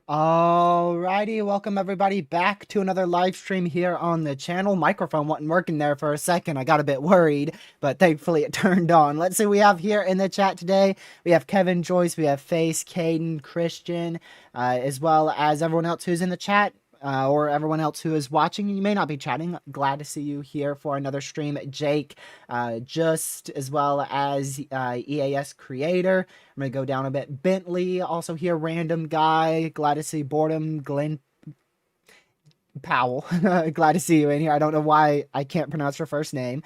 Alrighty, welcome everybody back to another live stream here on the channel. Microphone wasn't working there for a second. I got a bit worried, but thankfully it turned on. Let's see what we have here in the chat today. We have Kevin, Joyce, we have Face, Caden, Christian, as well as everyone else who's in the chat. Or everyone else who is watching. You may not be chatting. Glad to see you here for another stream. Jake, just as well as EAS Creator. I'm going to go down a bit. Bentley, also here. Random Guy. Glad to see Boredom. Glenn Powell. Glad to see you in here. I don't know why I can't pronounce your first name.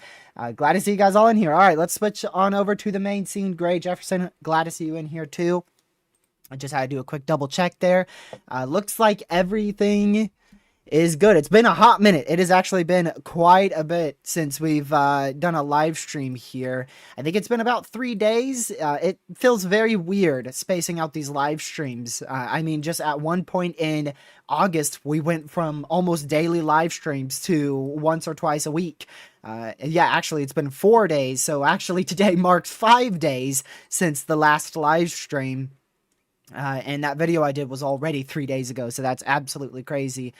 Glad to see you guys all in here. All right, let's switch on over to the main scene. Gray Jefferson, glad to see you in here too. I just had to do a quick double check there. Looks like everything is good. It's been a hot minute. It has actually been quite a bit since we've done a live stream here. I think it's been about 3 days. It feels very weird spacing out these live streams. I mean, just at one point in August, we went from almost daily live streams to once or twice a week. Yeah, actually, it's been 4 days. So actually, today marks 5 days since the last live stream. And that video I did was already 3 days ago, so that's absolutely crazy.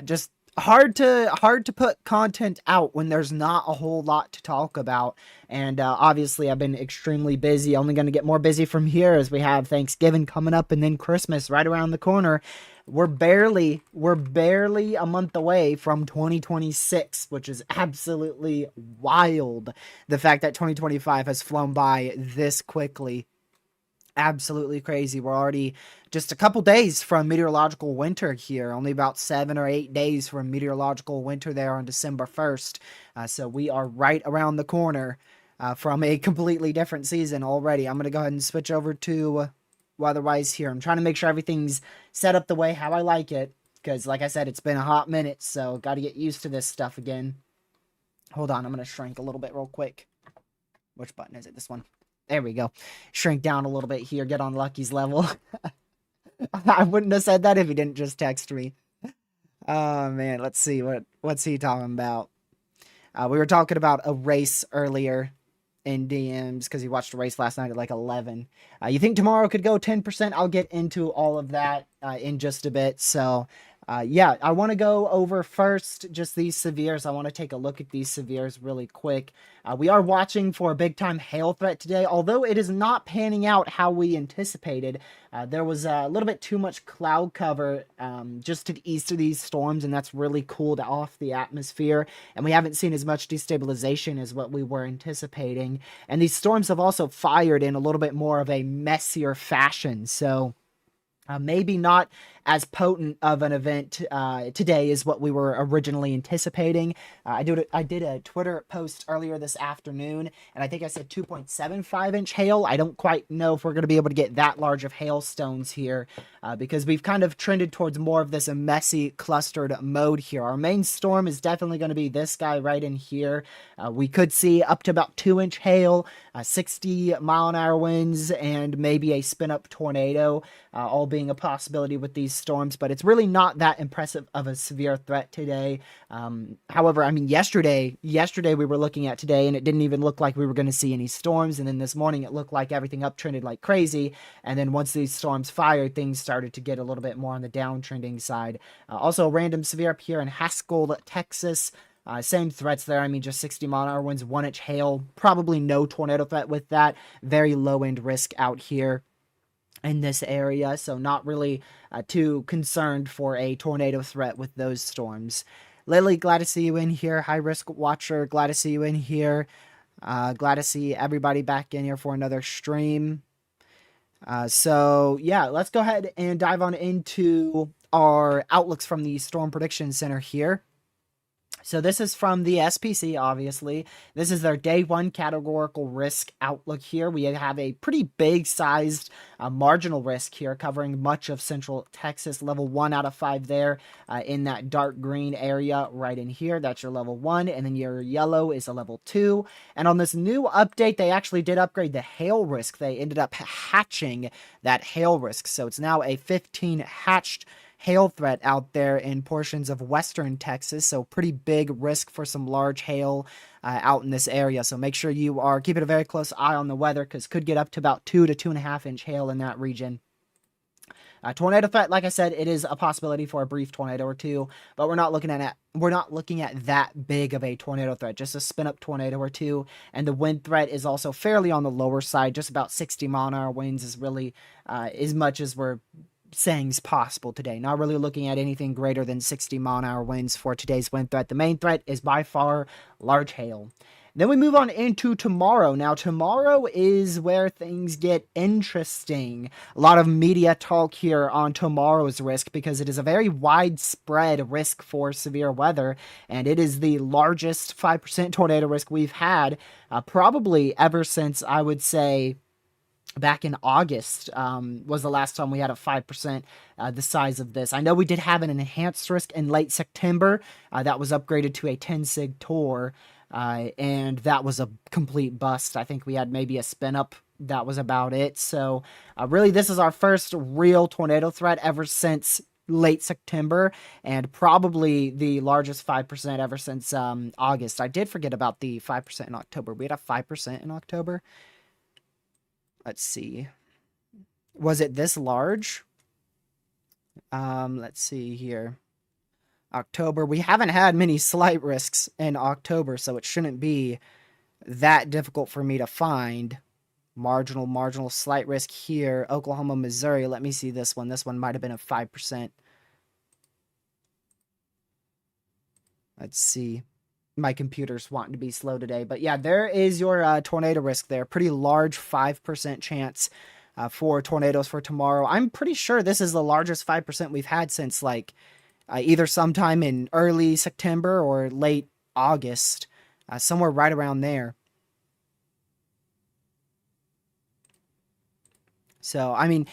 Just hard to put content out when there's not a whole lot to talk about. And obviously, I've been extremely busy. Only going to get more busy from here as we have Thanksgiving coming up and then Christmas right around the corner. We're barely a month away from 2026, which is absolutely wild. The fact that 2025 has flown by this quickly. Absolutely crazy. We're already just a couple days from meteorological winter here. Only about 7 or 8 days from meteorological winter there on December 1st. So we are right around the corner from a completely different season already. I'm going to go ahead and switch over to Weatherwise here. I'm trying to make sure everything's set up the way how I like it. Because like I said, it's been a hot minute. So got to get used to this stuff again. Hold on. I'm going to shrink a little bit real quick. Which button is it? This one. There we go. Shrink down a little bit here. Get on Lucky's level. I wouldn't have said that if he didn't just text me. Oh, man. Let's see. What's he talking about? We were talking about a race earlier in DMs because he watched a race last night at like 11. You think tomorrow could go 10%? I'll get into all of that in just a bit. So, yeah, I want to go over first just these severes. I want to take a look at these severes really quick. We are watching for a big-time hail threat today, although it is not panning out how we anticipated. There was a little bit too much cloud cover just to the east of these storms, and that's really cooled off the atmosphere, and we haven't seen as much destabilization as what we were anticipating. And these storms have also fired in a little bit more of a messier fashion, so maybe not as potent of an event today as what we were originally anticipating. I did a Twitter post earlier this afternoon, and I think I said 2.75-inch hail. I don't quite know if we're going to be able to get that large of hailstones here because we've kind of trended towards more of this messy, clustered mode here. Our main storm is definitely going to be this guy right in here. We could see up to about 2-inch hail, 60-mile-an-hour winds, and maybe a spin-up tornado, all being a possibility with these storms, but it's really not that impressive of a severe threat today. However, I mean, yesterday we were looking at today, and it didn't even look like we were going to see any storms, and then this morning it looked like everything uptrended like crazy, and then once these storms fired, things started to get a little bit more on the downtrending side. Also, random severe up here in Haskell, Texas. Same threats there. I mean, just 60-mile-an-hour winds, 1-inch hail. Probably no tornado threat with that. Very low-end risk out here in this area, so not really too concerned for a tornado threat with those storms. Lily, glad to see you in here. High Risk Watcher, glad to see you in here. Glad to see everybody back in here for another stream. So yeah, let's go ahead and dive on into our outlooks from the Storm Prediction Center here. So this is from the SPC, obviously. This is their day one categorical risk outlook here. We have a pretty big sized marginal risk here covering much of central Texas. Level 1 out of 5 there in that dark green area right in here. That's your level 1. And then your yellow is a level 2. And on this new update, they actually did upgrade the hail risk. They ended up hatching that hail risk. So it's now a 15 hatched hail threat out there in portions of western Texas, so pretty big risk for some large hail out in this area. So make sure you are keeping a very close eye on the weather because could get up to about 2 to 2.5-inch hail in that region. Tornado threat, like I said, it is a possibility for a brief tornado or two, but we're not looking at that big of a tornado threat, just a spin-up tornado or two. And the wind threat is also fairly on the lower side, just about 60-mile-an-hour winds is really as much as we're saying is possible today. Not really looking at anything greater than 60-mile-an-hour winds for today's wind threat. The main threat is by far large hail. Then we move on into tomorrow. Now, tomorrow is where things get interesting. A lot of media talk here on tomorrow's risk because it is a very widespread risk for severe weather, and it is the largest 5% tornado risk we've had probably ever since, I would say, back in August was the last time we had a 5% the size of this. I know we did have an enhanced risk in late September that was upgraded to a 10 sig Tor, and that was a complete bust. I think we had maybe a spin up. That was about it. So really, this is our first real tornado threat ever since late September, and probably the largest 5% ever since August. I did forget about the 5% in October. We had a 5% in October. Let's see. Was it this large? Let's see here. October. We haven't had many slight risks in October, so it shouldn't be that difficult for me to find. Marginal slight risk here. Oklahoma, Missouri. Let me see this one. This one might have been a 5%. Let's see. My computer's wanting to be slow today, but yeah, there is your tornado risk there. Pretty large 5% chance for tornadoes for tomorrow. I'm pretty sure this is the largest 5% we've had since like either sometime in early September or late August, somewhere right around there. So, I mean,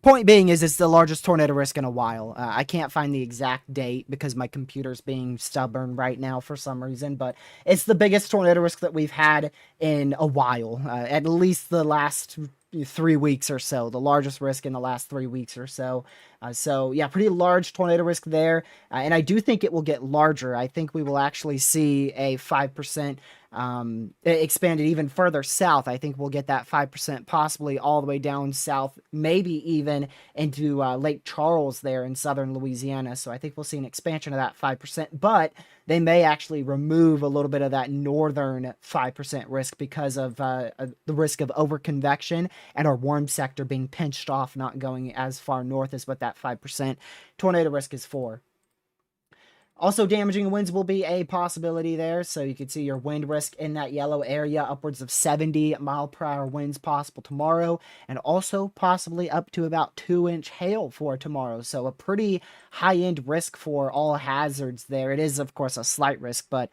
point being is it's the largest tornado risk in a while. I can't find the exact date because my computer's being stubborn right now for some reason, but it's the biggest tornado risk that we've had in a while, at least the last 3 weeks or so, the largest risk in the last 3 weeks or so. So yeah, pretty large tornado risk there. And I do think it will get larger. I think we will actually see a 5% expanded even further south. I think we'll get that 5% possibly all the way down south, maybe even into Lake Charles there in southern Louisiana. So I think we'll see an expansion of that 5%, but they may actually remove a little bit of that northern 5% risk because of the risk of overconvection and our warm sector being pinched off, not going as far north as what that 5% tornado risk is for. Also, damaging winds will be a possibility there. So you can see your wind risk in that yellow area, upwards of 70-mile-per-hour winds possible tomorrow, and also possibly up to about 2-inch hail for tomorrow. So a pretty high-end risk for all hazards there. It is, of course, a slight risk, but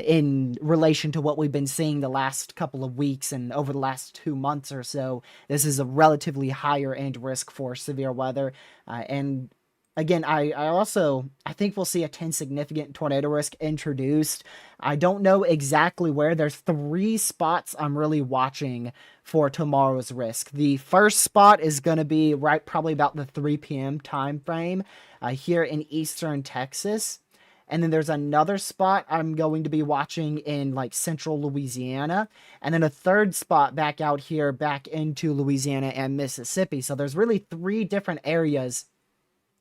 in relation to what we've been seeing the last couple of weeks and over the last 2 months or so, this is a relatively higher end risk for severe weather. And again, I think we'll see a 10 significant tornado risk introduced. I don't know exactly where. There's 3 spots I'm really watching for tomorrow's risk. The first spot is going to be right probably about the 3 p.m. time frame here in eastern Texas. And then there's another spot I'm going to be watching in like central Louisiana. And then a third spot back out here, back into Louisiana and Mississippi. So there's really 3 different areas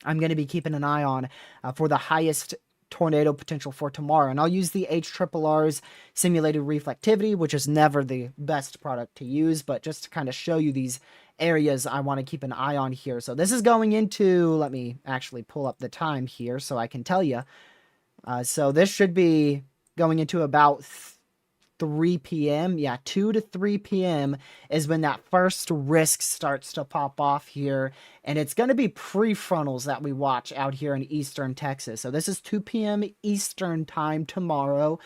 I'm going to be keeping an eye on for the highest tornado potential for tomorrow. And I'll use the HRRR's simulated reflectivity, which is never the best product to use, but just to kind of show you these areas I want to keep an eye on here. So this is going into, let me actually pull up the time here so I can tell you. So this should be going into about 3 p.m. Yeah, 2 to 3 p.m. is when that first risk starts to pop off here. And it's going to be prefrontals that we watch out here in eastern Texas. So this is 2 p.m. Eastern time tomorrow,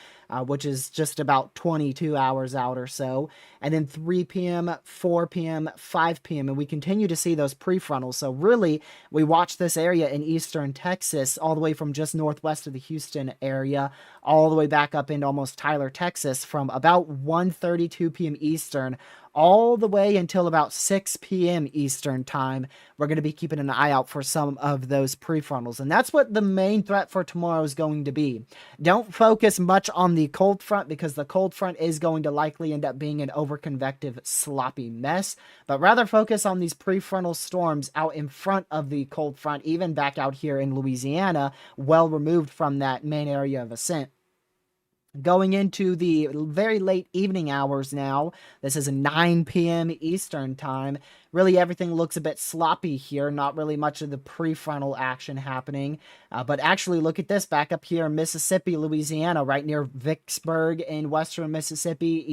which is just about 22 hours out or so. And then 3 p.m., 4 p.m., 5 p.m. And we continue to see those prefrontals. So really, we watch this area in eastern Texas all the way from just northwest of the Houston area, all the way back up into almost Tyler, Texas, from about 1:32 p.m. Eastern all the way until about 6 p.m. Eastern time. We're going to be keeping an eye out for some of those prefrontals. And that's what the main threat for tomorrow is going to be. Don't focus much on the cold front because the cold front is going to likely end up being an overconvective, sloppy mess. But rather focus on these prefrontal storms out in front of the cold front, even back out here in Louisiana, well removed from that main area of ascent. Going into the very late evening hours now, this is 9 p.m. Eastern time. Really, everything looks a bit sloppy here. Not really much of the prefrontal action happening. But actually, look at this back up here in Mississippi, Louisiana, right near Vicksburg in western Mississippi,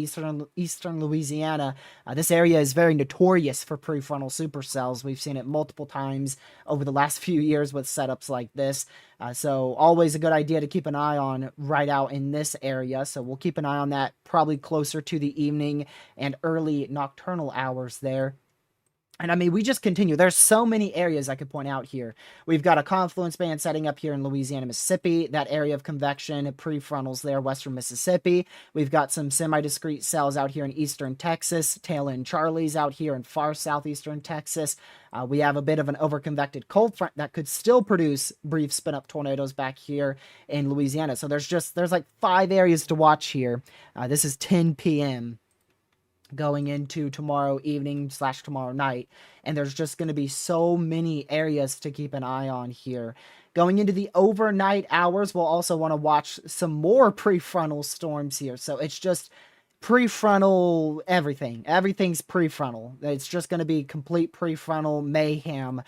eastern Louisiana. This area is very notorious for prefrontal supercells. We've seen it multiple times over the last few years with setups like this. So always a good idea to keep an eye on right out in this area. So we'll keep an eye on that probably closer to the evening and early nocturnal hours there. And I mean, we just continue. There's so many areas I could point out here. We've got a confluence band setting up here in Louisiana, Mississippi, that area of convection, prefrontals there, western Mississippi. We've got some semi-discrete cells out here in eastern Texas, tail end Charlie's out here in far southeastern Texas. We have a bit of an overconvected cold front that could still produce brief spin-up tornadoes back here in Louisiana. So there's like 5 areas to watch here. This is 10 p.m. going into tomorrow evening / tomorrow night. And there's just going to be so many areas to keep an eye on here. Going into the overnight hours, we'll also want to watch some more prefrontal storms here. So it's just prefrontal everything. Everything's prefrontal. It's just going to be complete prefrontal mayhem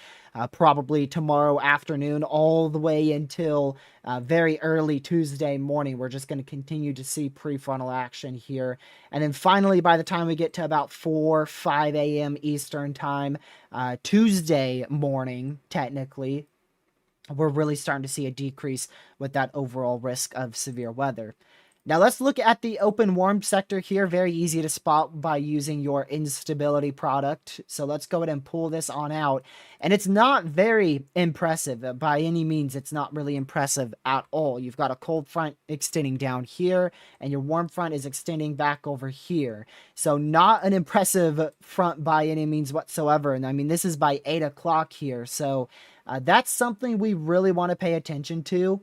probably tomorrow afternoon all the way until very early Tuesday morning. We're just going to continue to see prefrontal action here. And then finally, by the time we get to about 5 a.m. Eastern time, Tuesday morning, technically, we're really starting to see a decrease with that overall risk of severe weather. Now let's look at the open warm sector here. Very easy to spot by using your instability product. So let's go ahead and pull this on out. And it's not very impressive. By any means, it's not really impressive at all. You've got a cold front extending down here, and your warm front is extending back over here. So not an impressive front by any means whatsoever. And I mean, this is by 8 o'clock here. So that's something we really want to pay attention to.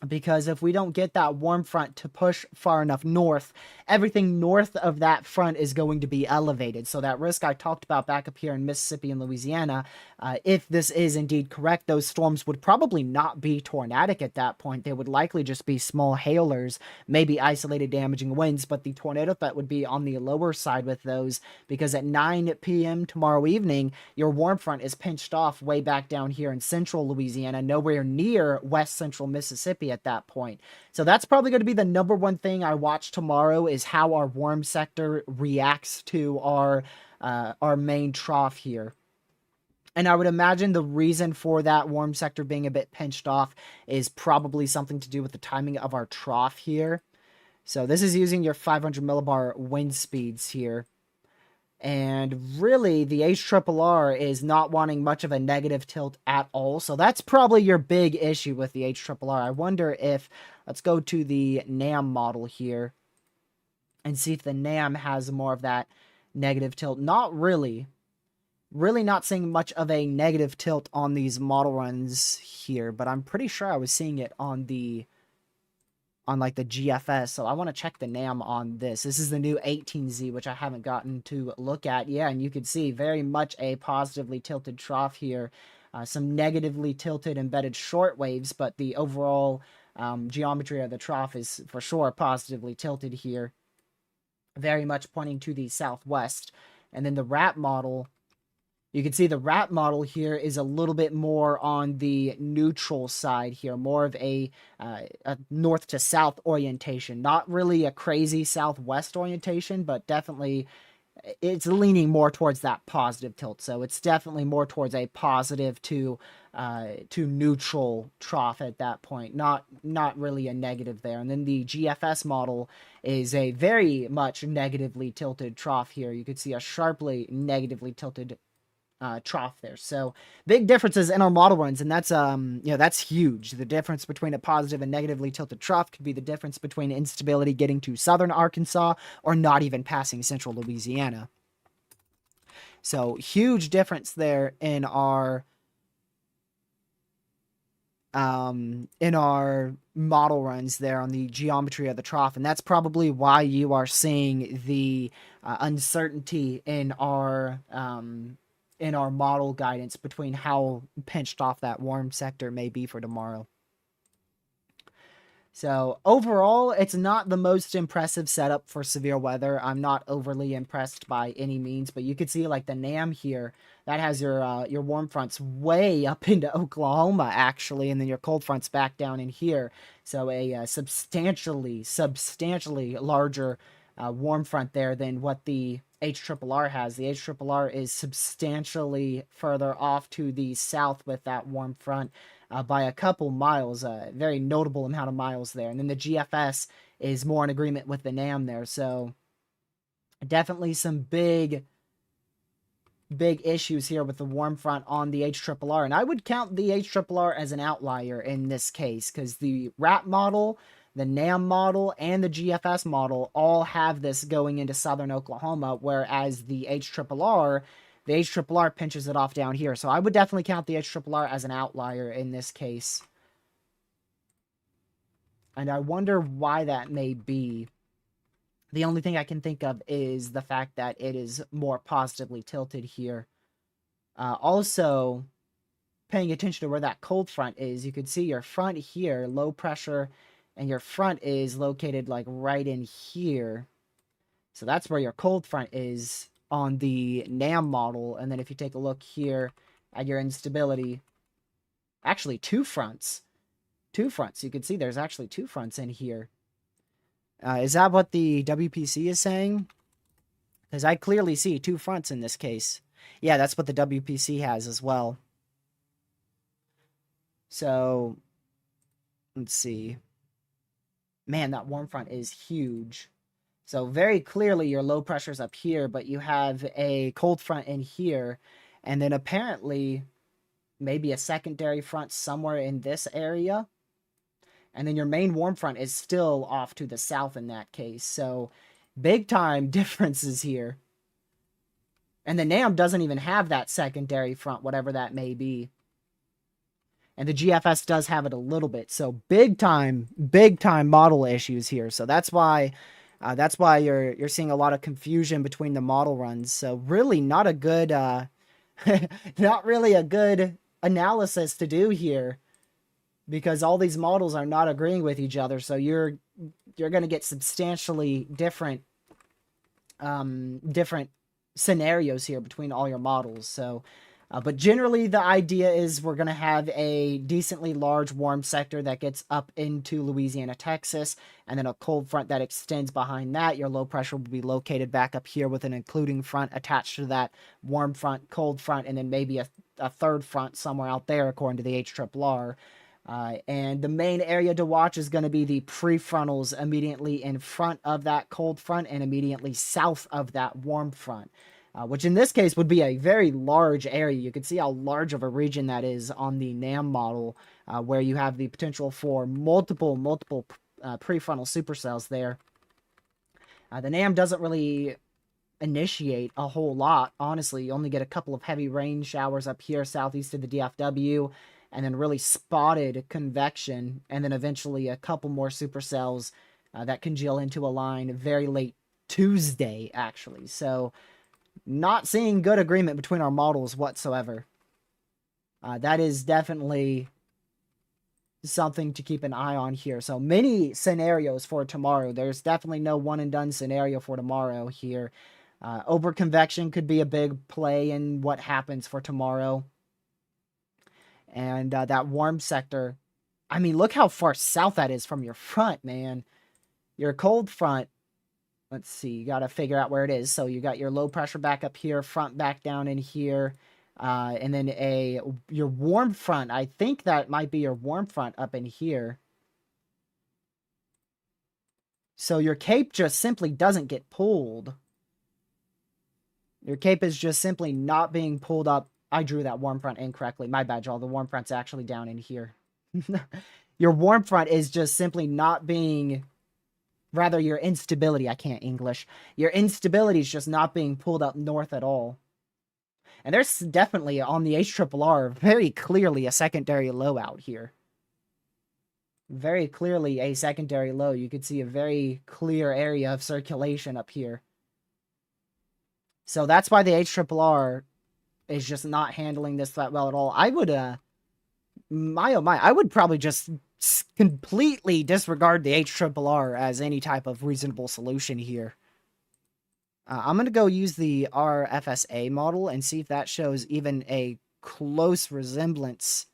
Because if we don't get that warm front to push far enough north, everything north of that front is going to be elevated. So that risk I talked about back up here in Mississippi and Louisiana, if this is indeed correct, those storms would probably not be tornadic at that point. They would likely just be small hailers, maybe isolated damaging winds, but the tornado threat would be on the lower side with those, because at 9 p.m. tomorrow evening, your warm front is pinched off way back down here in central Louisiana, nowhere near west central Mississippi at that point. So that's probably going to be the number one thing I watch tomorrow, is how our warm sector reacts to our main trough here. And I would imagine the reason for that warm sector being a bit pinched off is probably something to do with the timing of our trough here. So this is using your 500 millibar wind speeds here. And really, the HRRR is not wanting much of a negative tilt at all. So that's probably your big issue with the HRRR. I wonder if, let's go to the NAM model here and see if the NAM has more of that negative tilt. Not really. Really not seeing much of a negative tilt on these model runs here, but I'm pretty sure I was seeing it on like the GFS. So I want to check the NAM on this. This is the new 18Z, which I haven't gotten to look at. Yeah, and you can see very much a positively tilted trough here. Some negatively tilted embedded short waves, but the overall geometry of the trough is for sure positively tilted here. Very much pointing to the southwest. And then the RAP model, you can see the RAP model here is a little bit more on the neutral side here, more of a north to south orientation. Not really a crazy southwest orientation, but definitely it's leaning more towards that positive tilt. So it's definitely more towards a positive to neutral trough at that point. Not really a negative there. And then the GFS model is a very much negatively tilted trough here. You could see a sharply negatively tilted trough there. So big differences in our model runs, and that's that's huge. The difference between a positive and negatively tilted trough could be the difference between instability getting to southern Arkansas or not even passing central Louisiana. So huge difference there in our model runs there on the geometry of the trough, and that's probably why you are seeing the uncertainty in our model guidance between how pinched off that warm sector may be for tomorrow. So overall, it's not the most impressive setup for severe weather. I'm not overly impressed by any means, but you can see like the NAM here, that has your warm fronts way up into Oklahoma actually, and then your cold fronts back down in here. So a substantially larger warm front there than what the HRRR has. The HRRR is substantially further off to the south with that warm front by a couple miles, a very notable amount of miles there. And then the GFS is more in agreement with the NAM there. So definitely some big issues here with the warm front on the HRRR. And I would count the HRRR as an outlier in this case, because the RAP model, the NAM model, and the GFS model all have this going into southern Oklahoma, whereas the HRRR pinches it off down here. So I would definitely count the HRRR as an outlier in this case. And I wonder why that may be. The only thing I can think of is the fact that it is more positively tilted here. Also, paying attention to where that cold front is, you can see your front here, low pressure, and your front is located like right in here. So that's where your cold front is on the NAM model. And then if you take a look here at your instability, actually two fronts. You can see there's actually two fronts in here. Is that what the WPC is saying? Because I clearly see two fronts in this case. Yeah, that's what the WPC has as well. So, let's see. Man, that warm front is huge. So very clearly your low pressure's up here, but you have a cold front in here, and then apparently maybe a secondary front somewhere in this area. And then your main warm front is still off to the south in that case. So big time differences here. And the NAM doesn't even have that secondary front, whatever that may be. And the GFS does have it a little bit. So big time model issues here. So that's why you're seeing a lot of confusion between the model runs. So really not a good not really a good analysis to do here, because all these models are not agreeing with each other. So you're going to get substantially different different scenarios here between all your models. So But generally, the idea is we're going to have a decently large warm sector that gets up into Louisiana, Texas, and then a cold front that extends behind that. Your low pressure will be located back up here with an including front attached to that warm front, cold front, and then maybe a third front somewhere out there, according to the HRRR. And the main area to watch is going to be the prefrontals immediately in front of that cold front and immediately south of that warm front. Which in this case would be a very large area. You can see how large of a region that is on the NAM model, where you have the potential for multiple prefrontal supercells there. The NAM doesn't really initiate a whole lot, honestly. You only get a couple of heavy rain showers up here southeast of the DFW, and then really spotted convection, and then eventually a couple more supercells that congeal into a line very late Tuesday, actually. So not seeing good agreement between our models whatsoever. That is definitely something to keep an eye on here. So many scenarios for tomorrow. There's definitely no one and done scenario for tomorrow here. Overconvection could be a big play in what happens for tomorrow. And that warm sector, I mean, look how far south that is from your front, man. Your cold front, let's see, you got to figure out where it is. So you got your low pressure back up here, front back down in here, and then your warm front. I think that might be your warm front up in here. So your cape just simply doesn't get pulled. Your cape is just simply not being pulled up. I drew that warm front incorrectly. My bad, y'all. The warm front's actually down in here. Your warm front is just simply not being... Rather, your instability. I can't English. Your instability is just not being pulled up north at all. And there's definitely, on the HRRR, very clearly a secondary low out here. Very clearly a secondary low. You could see a very clear area of circulation up here. So that's why the HRRR is just not handling this that well at all. I would, I would probably just completely disregard the HRRR as any type of reasonable solution here. I'm going to go use the RFSA model and see if that shows even a close resemblance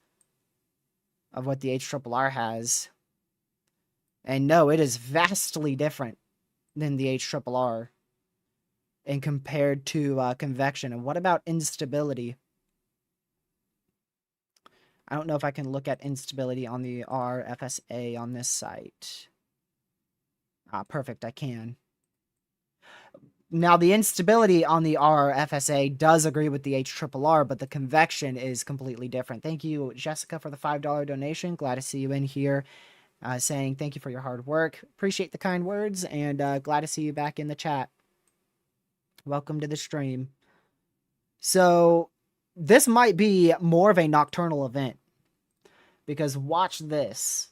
of what the HRRR has. And no, it is vastly different than the HRRR and compared to convection. And what about instability? I don't know if I can look at instability on the RFSA on this site. Perfect, I can. Now, the instability on the RFSA does agree with the HRRR, but the convection is completely different. Thank you, Jessica, for the $5 donation. Glad to see you in here, saying thank you for your hard work. Appreciate the kind words, and glad to see you back in the chat. Welcome to the stream. So, this might be more of a nocturnal event, because watch this.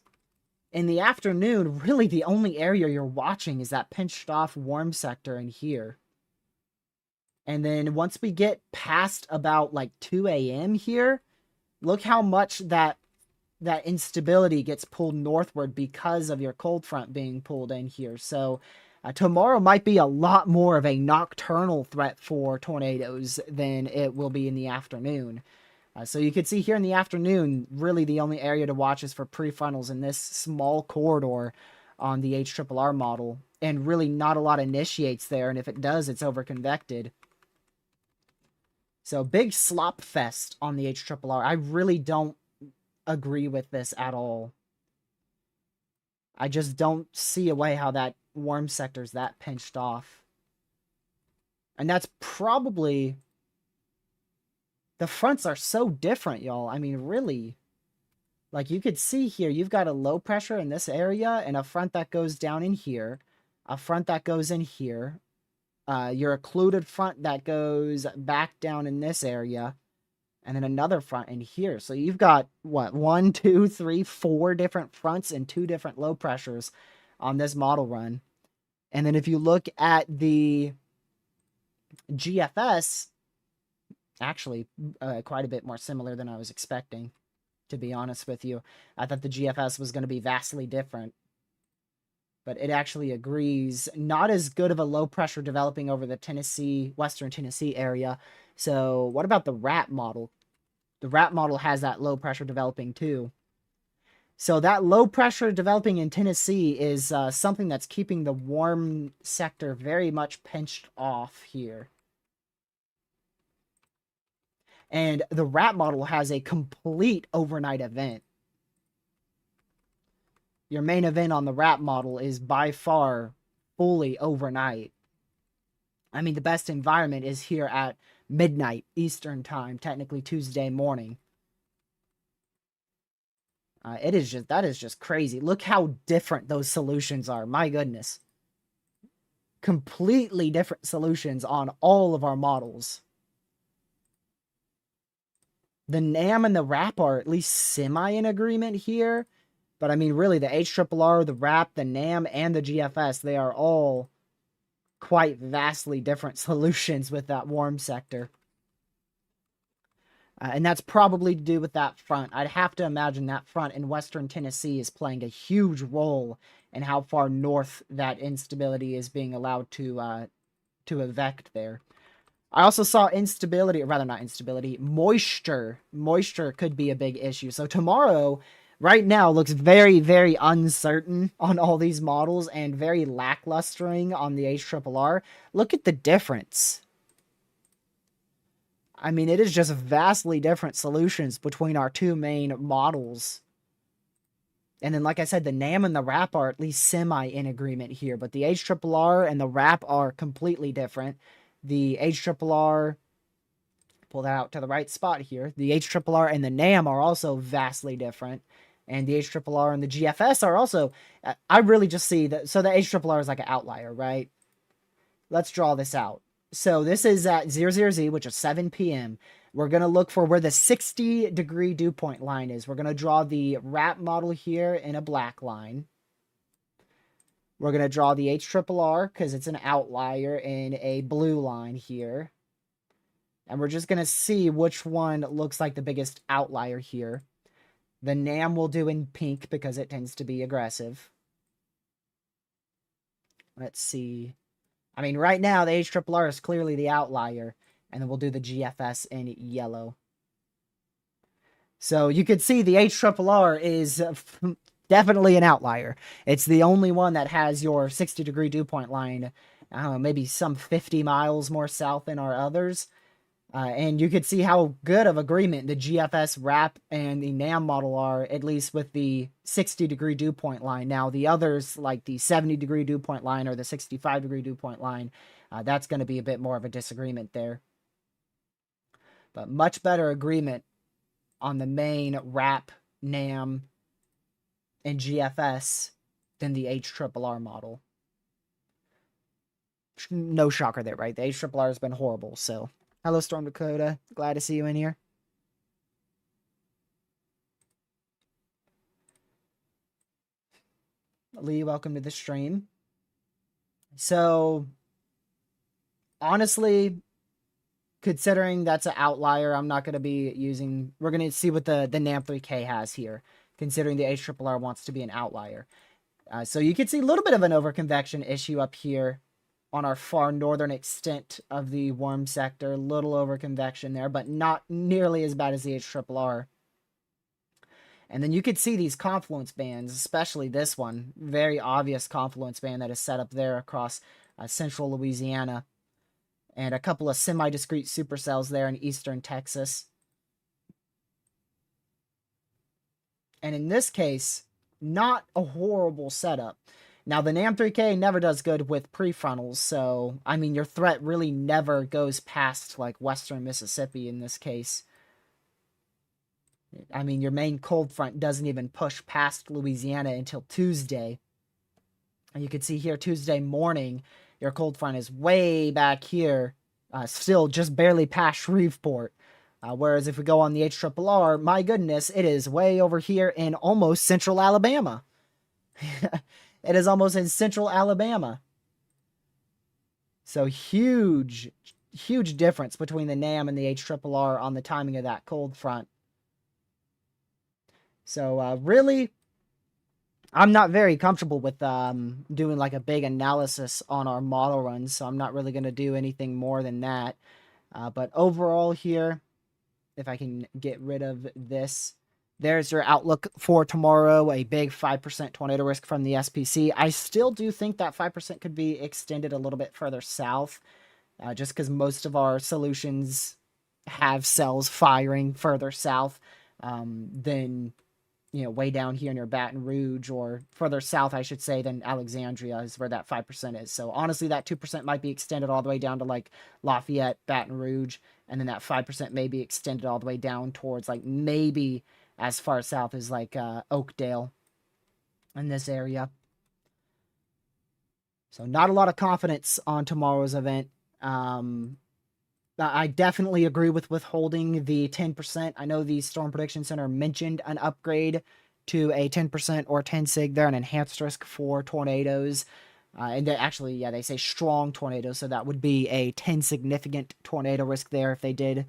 In the afternoon, really the only area you're watching is that pinched off warm sector in here. And then once we get past about like 2 a.m. here, look how much that instability gets pulled northward because of your cold front being pulled in here. So tomorrow might be a lot more of a nocturnal threat for tornadoes than it will be in the afternoon. So you can see here in the afternoon, really the only area to watch is for prefrontals in this small corridor on the HRRR model. And really not a lot initiates there, and if it does, it's overconvected. So big slop fest on the HRRR. I really don't agree with this at all. I just don't see a way how that warm sector's that pinched off. And that's probably... The fronts are so different, y'all. I mean, really. Like, you could see here, you've got a low pressure in this area, and a front that goes down in here. A front that goes in here. Your occluded front that goes back down in this area. And then another front in here. So you've got, what, 1, 2, 3, 4 different fronts and 2 different low pressures on this model run. And then if you look at the GFS... Actually, quite a bit more similar than I was expecting, to be honest with you. I thought the GFS was going to be vastly different. But it actually agrees. Not as good of a low pressure developing over the Tennessee, western Tennessee area. So what about the RAP model? The RAP model has that low pressure developing too. So that low pressure developing in Tennessee is something that's keeping the warm sector very much pinched off here. And the RAP model has a complete overnight event. Your main event on the RAP model is by far fully overnight. I mean, the best environment is here at midnight Eastern time, technically Tuesday morning. That is just crazy. Look how different those solutions are. My goodness. Completely different solutions on all of our models. The NAM and the RAP are at least semi in agreement here. But I mean, really, the HRRR, the RAP, the NAM, and the GFS, they are all quite vastly different solutions with that warm sector. And that's probably to do with that front. I'd have to imagine that front in western Tennessee is playing a huge role in how far north that instability is being allowed to evict there. I also saw instability, or rather not instability, moisture. Moisture could be a big issue. So tomorrow, right now, looks very, very uncertain on all these models and very lacklustering on the HRRR. Look at the difference. I mean, it is just vastly different solutions between our two main models. And then, like I said, the NAM and the RAP are at least semi in agreement here, but the HRRR and the RAP are completely different. The HRRR, pull that out to the right spot here, the HRRR and the NAM are also vastly different. And the HRRR and the GFS are also, I really just see that, so the HRRR is like an outlier, right? Let's draw this out. So this is at 00Z, which is 7 p.m. We're going to look for where the 60-degree dew point line is. We're going to draw the RAP model here in a black line. We're going to draw the HRRR because it's an outlier in a blue line here. And we're just going to see which one looks like the biggest outlier here. The NAM we'll do in pink because it tends to be aggressive. Let's see. I mean, right now, the HRRR is clearly the outlier. And then we'll do the GFS in yellow. So you could see the HRRR is definitely an outlier. It's the only one that has your 60-degree dew point line, I don't know, maybe some 50 miles more south than our others. And you could see how good of agreement the GFS RAP and the NAM model are, at least with the 60-degree dew point line. Now, the others, like the 70-degree dew point line or the 65-degree dew point line, that's going to be a bit more of a disagreement there. But much better agreement on the main RAP, NAM, and GFS than the HRRR model. No shocker there, right? The HRRR has been horrible, so... Hello, Storm Dakota. Glad to see you in here. Lee, welcome to the stream. So, honestly, considering that's an outlier, I'm not going to be using... We're going to see what the NAM 3K has here, considering the HRRR wants to be an outlier. So you can see a little bit of an overconvection issue up here on our far northern extent of the warm sector. Little overconvection there, but not nearly as bad as the HRRR. And then you could see these confluence bands, especially this one. Very obvious confluence band that is set up there across central Louisiana. And a couple of semi-discrete supercells there in eastern Texas. And in this case, not a horrible setup. Now, the NAM 3K never does good with prefrontals, so, I mean, your threat really never goes past, like, western Mississippi in this case. I mean, your main cold front doesn't even push past Louisiana until Tuesday. And you can see here, Tuesday morning, your cold front is way back here, still just barely past Shreveport. Whereas if we go on the HRRR, my goodness, it is way over here in almost central Alabama. It is almost in central Alabama. So huge, huge difference between the NAM and the HRRR on the timing of that cold front. So really, I'm not very comfortable with doing like a big analysis on our model runs. So I'm not really going to do anything more than that. But overall here, if I can get rid of this, there's your outlook for tomorrow, a big 5% tornado risk from the SPC. I still do think that 5% could be extended a little bit further south, just because most of our solutions have cells firing further south than, way down here near Baton Rouge, or further south, I should say, than Alexandria is where that 5% is. So honestly, that 2% might be extended all the way down to like Lafayette, Baton Rouge, and then that 5% may be extended all the way down towards like maybe as far south as like Oakdale in this area. So not a lot of confidence on tomorrow's event. I definitely agree with withholding the 10%. I know the Storm Prediction Center mentioned an upgrade to a 10% or 10 sig there, an enhanced risk for tornadoes. And they actually, yeah, they say strong tornadoes, so that would be a 10 significant tornado risk there if they did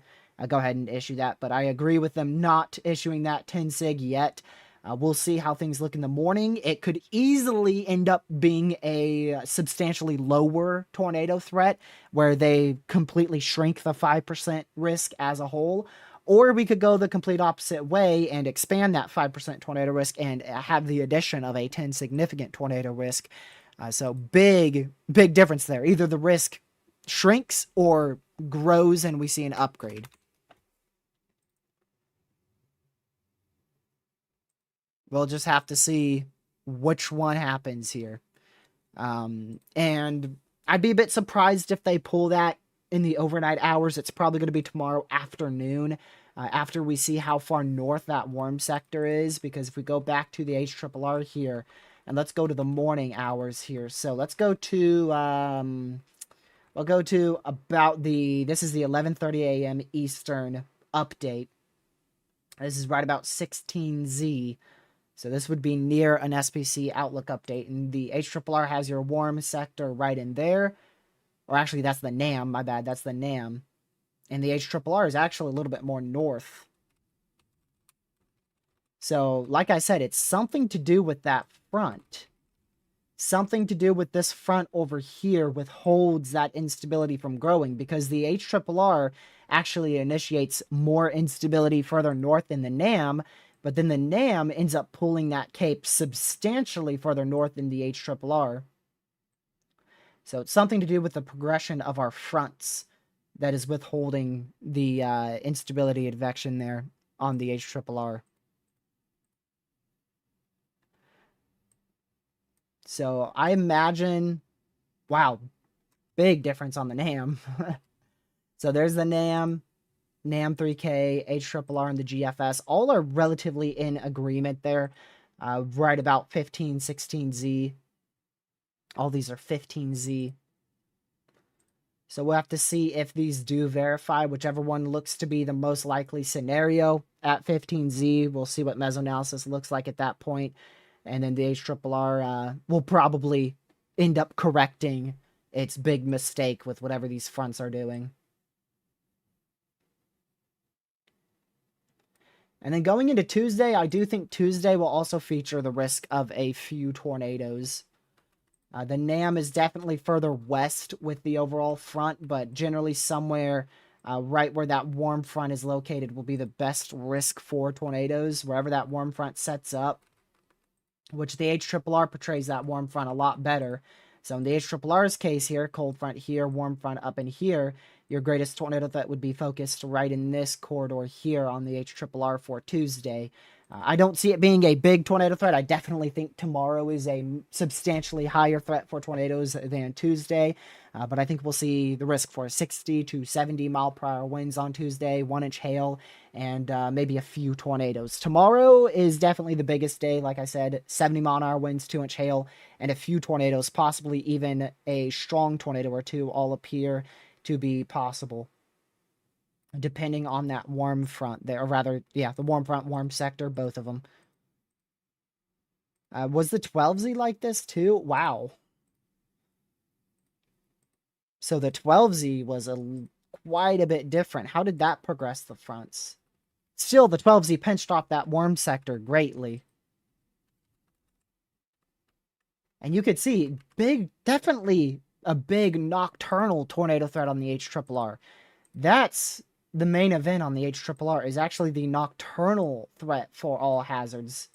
go ahead and issue that. But I agree with them not issuing that 10 sig yet. We'll see how things look in the morning. It could easily end up being a substantially lower tornado threat where they completely shrink the 5% risk as a whole. Or we could go the complete opposite way and expand that 5% tornado risk and have the addition of a 10 significant tornado risk. So big difference there. Either the risk shrinks or grows and we see an upgrade. We'll just have to see which one happens here. And I'd be a bit surprised if they pull that in the overnight hours. It's probably going to be tomorrow afternoon after we see how far north that warm sector is. Because if we go back to the HRRR here, and let's go to the morning hours here. So let's go to, we'll go to about this is the 11:30 a.m. Eastern update. This is right about 16Z. So this would be near an SPC Outlook update. And the HRRR has your warm sector right in there. Or actually, that's the NAM. My bad. That's the NAM. And the HRRR is actually a little bit more north. So, like I said, it's something to do with that front. Something to do with this front over here withholds that instability from growing. Because the HRRR actually initiates more instability further north than the NAM. But then the NAM ends up pulling that cape substantially further north than the HRRR. So it's something to do with the progression of our fronts that is withholding the instability advection there on the HRRR. So I imagine, wow, big difference on the NAM. So there's the NAM. NAM 3K, HRRR, and the GFS, all are relatively in agreement there. Right about 15, 16Z. All these are 15Z. So we'll have to see if these do verify, whichever one looks to be the most likely scenario at 15Z. We'll see what mesoanalysis looks like at that point. And then the HRRR will probably end up correcting its big mistake with whatever these fronts are doing. And then going into Tuesday, I do think Tuesday will also feature the risk of a few tornadoes. The NAM is definitely further west with the overall front, but generally somewhere right where that warm front is located will be the best risk for tornadoes, wherever that warm front sets up, which the HRRR portrays that warm front a lot better. So in the HRRR's case here, cold front here, warm front up in here, your greatest tornado threat would be focused right in this corridor here on the HRRR for Tuesday. I don't see it being a big tornado threat. I definitely think tomorrow is a substantially higher threat for tornadoes than Tuesday. But I think we'll see the risk for 60 to 70 mile per hour winds on Tuesday, 1-inch hail, and maybe a few tornadoes. Tomorrow is definitely the biggest day. Like I said, 70 mile an hour winds, 2-inch hail, and a few tornadoes, possibly even a strong tornado or two all appear to be possible, depending on that warm front there, or rather, yeah, the warm front, warm sector, both of them. Was the 12Z like this too? Wow. So the 12Z was quite a bit different. How did that progress the fronts? Still, the 12Z pinched off that warm sector greatly. And you could see definitely a big nocturnal tornado threat on the HRRR. That's the main event on the HRRR, is actually the nocturnal threat for all hazards.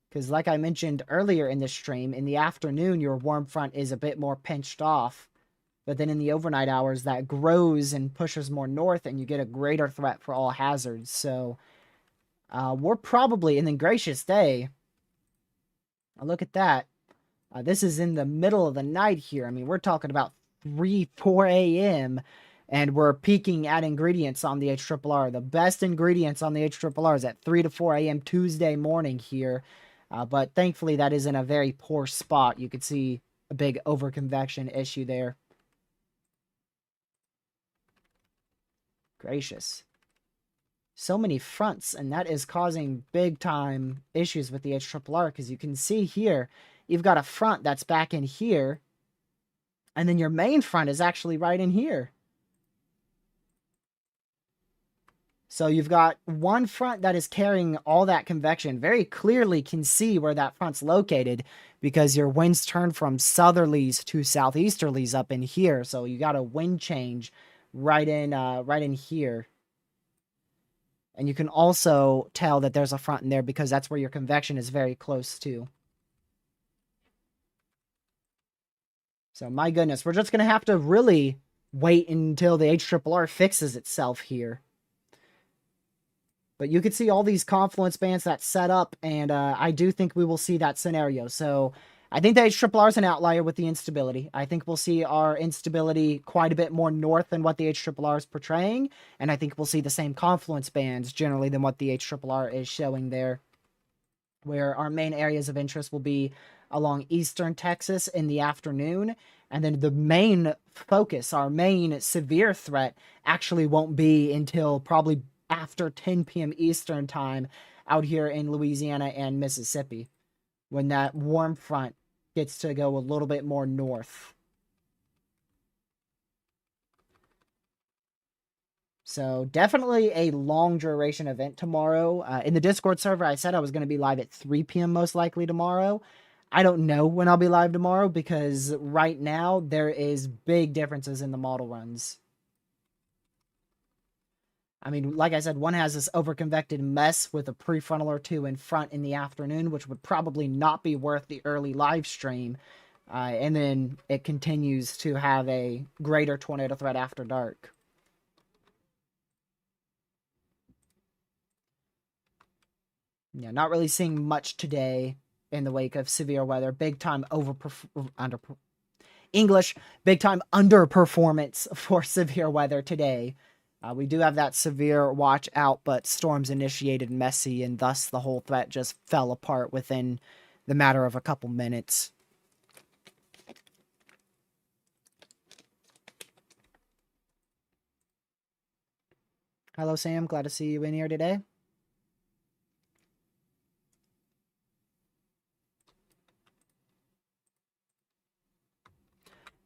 Because like I mentioned earlier in this stream, in the afternoon, your warm front is a bit more pinched off. But then in the overnight hours, that grows and pushes more north, and you get a greater threat for all hazards. So we're probably, and then Gracious Day, look at that. This is in the middle of the night here. I mean, we're talking about 3, 4 a.m., and we're peaking at ingredients on the HRRR. The best ingredients on the HRRR is at 3 to 4 a.m. Tuesday morning here. But thankfully, that is in a very poor spot. You could see a big overconvection issue there. Gracious. So many fronts, and that is causing big time issues with the HRRR, because you can see here, you've got a front that's back in here, and then your main front is actually right in here. So you've got one front that is carrying all that convection. Very clearly can see where that front's located, because your winds turn from southerlies to southeasterlies up in here. So you got a wind change right in here. And you can also tell that there's a front in there because that's where your convection is very close to. So my goodness, we're just going to have to really wait until the HRRR fixes itself here. But you can see all these confluence bands that set up, and I do think we will see that scenario. So I think the HRRR is an outlier with the instability. I think we'll see our instability quite a bit more north than what the HRRR is portraying, and I think we'll see the same confluence bands generally than what the HRRR is showing there, where our main areas of interest will be along eastern Texas in the afternoon, and then the main focus, our main severe threat, actually won't be until probably after 10 p.m. Eastern time out here in Louisiana and Mississippi, when that warm front gets to go a little bit more north. So definitely a long duration event tomorrow. In the Discord server, I said I was going to be live at 3 p.m. most likely tomorrow. I don't know when I'll be live tomorrow, because right now there is big differences in the model runs. I mean, like I said, one has this overconvected mess with a prefrontal or two in front in the afternoon, which would probably not be worth the early live stream. And then it continues to have a greater tornado threat after dark. Yeah, not really seeing much today in the wake of severe weather. Big time big time underperformance for severe weather today. We do have that severe watch out, but storms initiated messy, and thus the whole threat just fell apart within the matter of a couple minutes. Hello, Sam. Glad to see you in here today.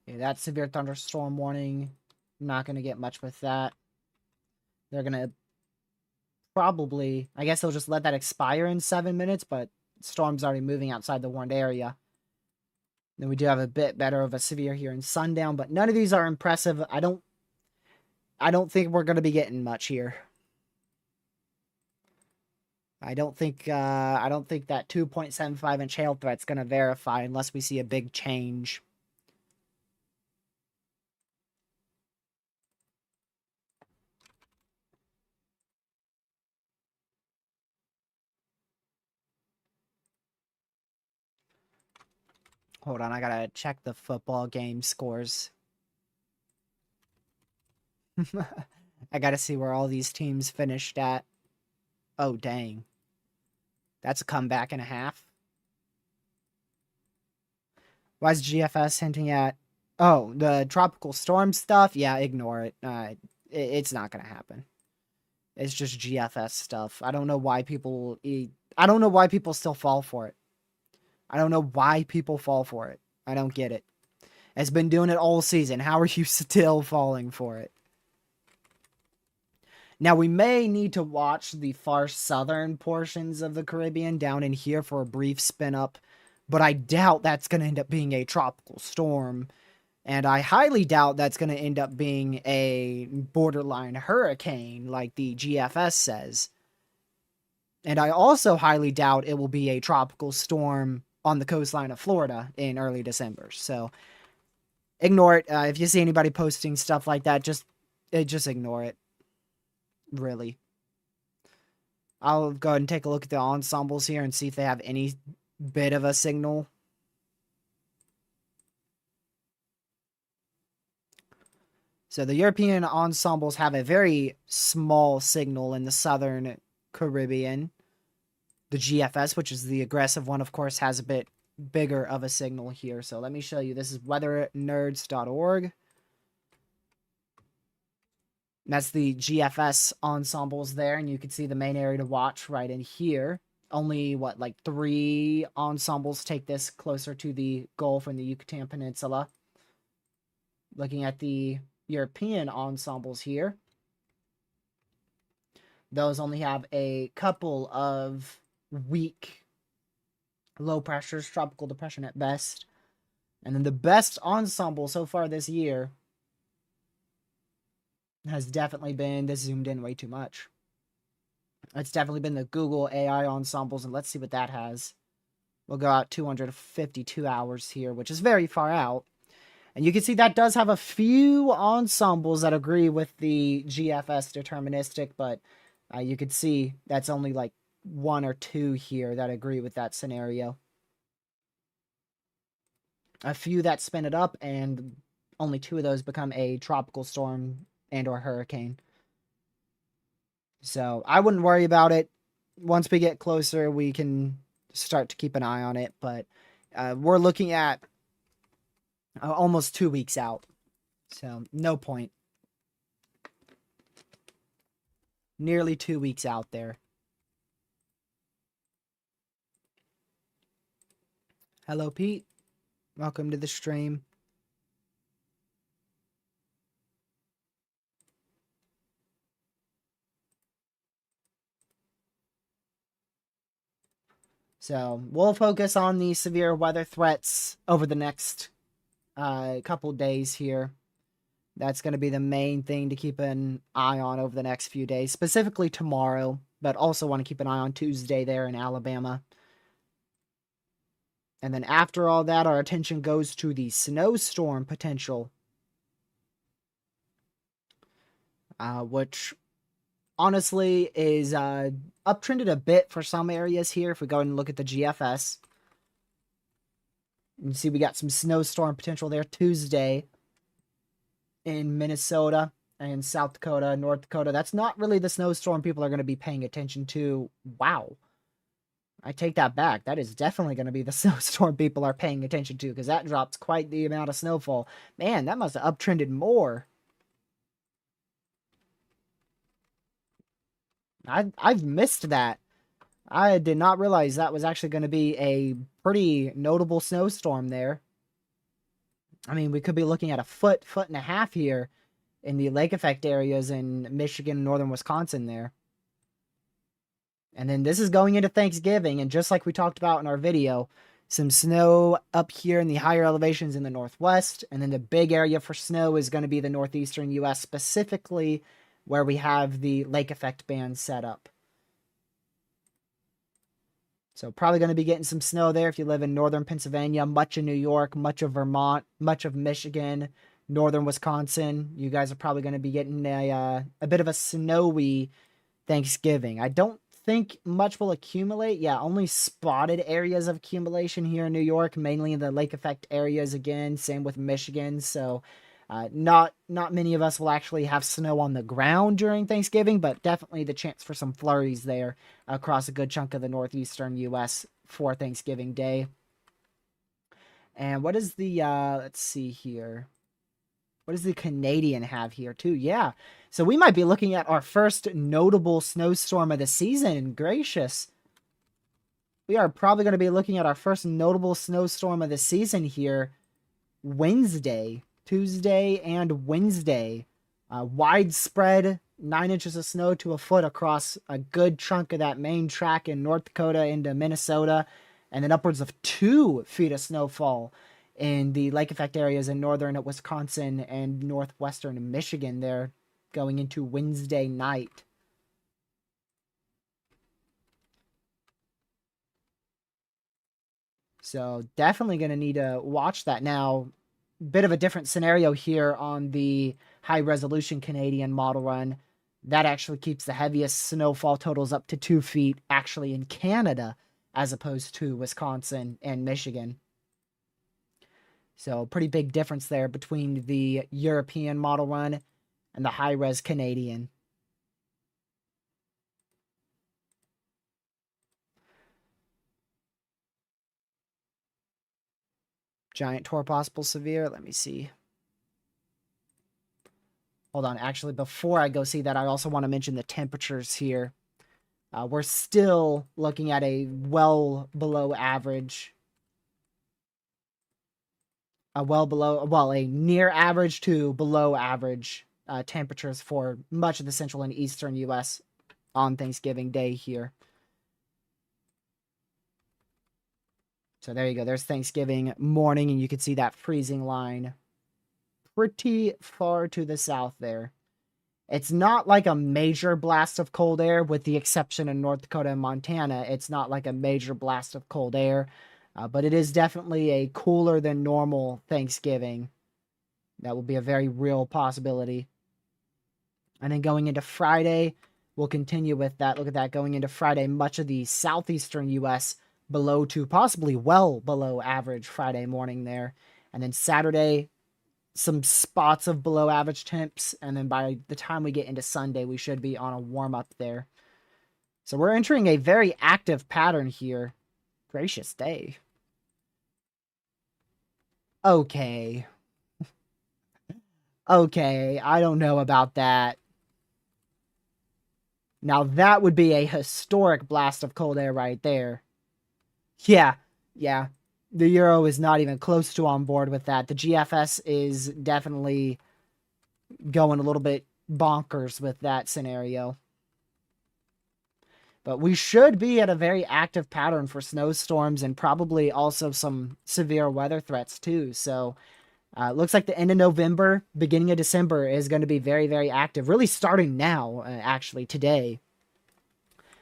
Yeah, that severe thunderstorm warning. Not going to get much with that. They're going to probably, I guess they'll just let that expire in 7 minutes, but storm's already moving outside the warned area. Then we do have a bit better of a severe here in sundown, but none of these are impressive. I don't think we're going to be getting much here. I don't think that 2.75 inch hail threat's going to verify unless we see a big change. Hold on, I gotta check the football game scores. I gotta see where all these teams finished at. Oh, dang. That's a comeback and a half. Why is GFS hinting at... Oh, the tropical storm stuff? Yeah, ignore it. It's not gonna happen. It's just GFS stuff. I don't know why people... I don't know why people still fall for it. I don't know why people fall for it. I don't get it. It's been doing it all season. How are you still falling for it? Now, we may need to watch the far southern portions of the Caribbean down in here for a brief spin up, but I doubt that's going to end up being a tropical storm. And I highly doubt that's going to end up being a borderline hurricane like the GFS says. And I also highly doubt it will be a tropical storm on the coastline of Florida in early December. So ignore it. If you see anybody posting stuff like that, just ignore it. Really. I'll go ahead and take a look at the ensembles here and see if they have any bit of a signal. So the European ensembles have a very small signal in the southern Caribbean. The GFS, which is the aggressive one, of course, has a bit bigger of a signal here. So let me show you. This is weathernerds.org. That's the GFS ensembles there, and you can see the main area to watch right in here. Only, what, like 3 ensembles take this closer to the Gulf and the Yucatan Peninsula. Looking at the European ensembles here, those only have a couple of weak low pressures, tropical depression at best. And then the best ensemble so far this year has definitely been, this zoomed in way too much. It's definitely been the Google AI ensembles, and let's see what that has. We'll go out 252 hours here, which is very far out. And you can see that does have a few ensembles that agree with the GFS deterministic, but you can see that's only like 1 or 2 here that agree with that scenario. A few that spin it up, and only 2 of those become a tropical storm and or hurricane. So I wouldn't worry about it. Once we get closer, we can start to keep an eye on it, but we're looking at almost 2 weeks out. So no point. Nearly 2 weeks out there. Hello, Pete. Welcome to the stream. So we'll focus on the severe weather threats over the next couple days here. That's going to be the main thing to keep an eye on over the next few days, specifically tomorrow, but also want to keep an eye on Tuesday there in Alabama. And then after all that, our attention goes to the snowstorm potential, which honestly is uptrended a bit for some areas here. If we go and look at the GFS, you can see we got some snowstorm potential there Tuesday in Minnesota and South Dakota, North Dakota. That's not really the snowstorm people are going to be paying attention to. Wow. I take that back. That is definitely going to be the snowstorm people are paying attention to, because that drops quite the amount of snowfall. Man, that must have uptrended more. I've missed that. I did not realize that was actually going to be a pretty notable snowstorm there. I mean, we could be looking at a foot and a half here in the lake effect areas in Michigan and northern Wisconsin there. And then this is going into Thanksgiving, and just like we talked about in our video, some snow up here in the higher elevations in the northwest, and then the big area for snow is going to be the northeastern U.S., specifically where we have the lake effect band set up. So probably going to be getting some snow there if you live in northern Pennsylvania, much of New York, much of Vermont, much of Michigan, northern Wisconsin. You guys are probably going to be getting a bit of a snowy Thanksgiving. I don't think much will accumulate. Yeah, only spotted areas of accumulation here in New York, mainly in the lake effect areas again. Same with Michigan. So not many of us will actually have snow on the ground during Thanksgiving, but definitely the chance for some flurries there across a good chunk of the northeastern U.S. for Thanksgiving Day. And what is the, let's see here. What does the Canadian have here too? Yeah, so we might be looking at our first notable snowstorm of the season. Gracious. We are probably going to be looking at our first notable snowstorm of the season here Wednesday. Tuesday and Wednesday. Widespread 9 inches of snow to a foot across a good chunk of that main track in North Dakota into Minnesota, and then upwards of 2 feet of snowfall in the lake effect areas in northern Wisconsin and northwestern Michigan there going into Wednesday night. So definitely going to need to watch that. Now, bit of a different scenario here on the high resolution Canadian model run. That actually keeps the heaviest snowfall totals up to 2 feet actually in Canada as opposed to Wisconsin and Michigan. So pretty big difference there between the European model run and the high-res Canadian. Giant Tour possible severe. Let me see. Hold on. Actually, before I go see that, I also want to mention the temperatures here. We're still looking at a well below average. A near average to below average temperatures for much of the central and eastern U.S. on Thanksgiving Day here. So there you go. There's Thanksgiving morning, and you can see that freezing line pretty far to the south there. It's not like a major blast of cold air, with the exception of North Dakota and Montana. It's not like a major blast of cold air, but it is definitely a cooler than normal Thanksgiving. That will be a very real possibility. And then going into Friday, we'll continue with that. Look at that. Going into Friday, much of the southeastern U.S. below to possibly well below average Friday morning there. And then Saturday, some spots of below average temps. And then by the time we get into Sunday, we should be on a warm up there. So we're entering a very active pattern here. Gracious day. Okay. Okay, I don't know about that. Now that would be a historic blast of cold air right there. Yeah, yeah. The Euro is not even close to on board with that. The GFS is definitely going a little bit bonkers with that scenario. But we should be at a very active pattern for snowstorms and probably also some severe weather threats too. So it looks like the end of November, beginning of December is going to be very, very active. Really starting now, actually, today.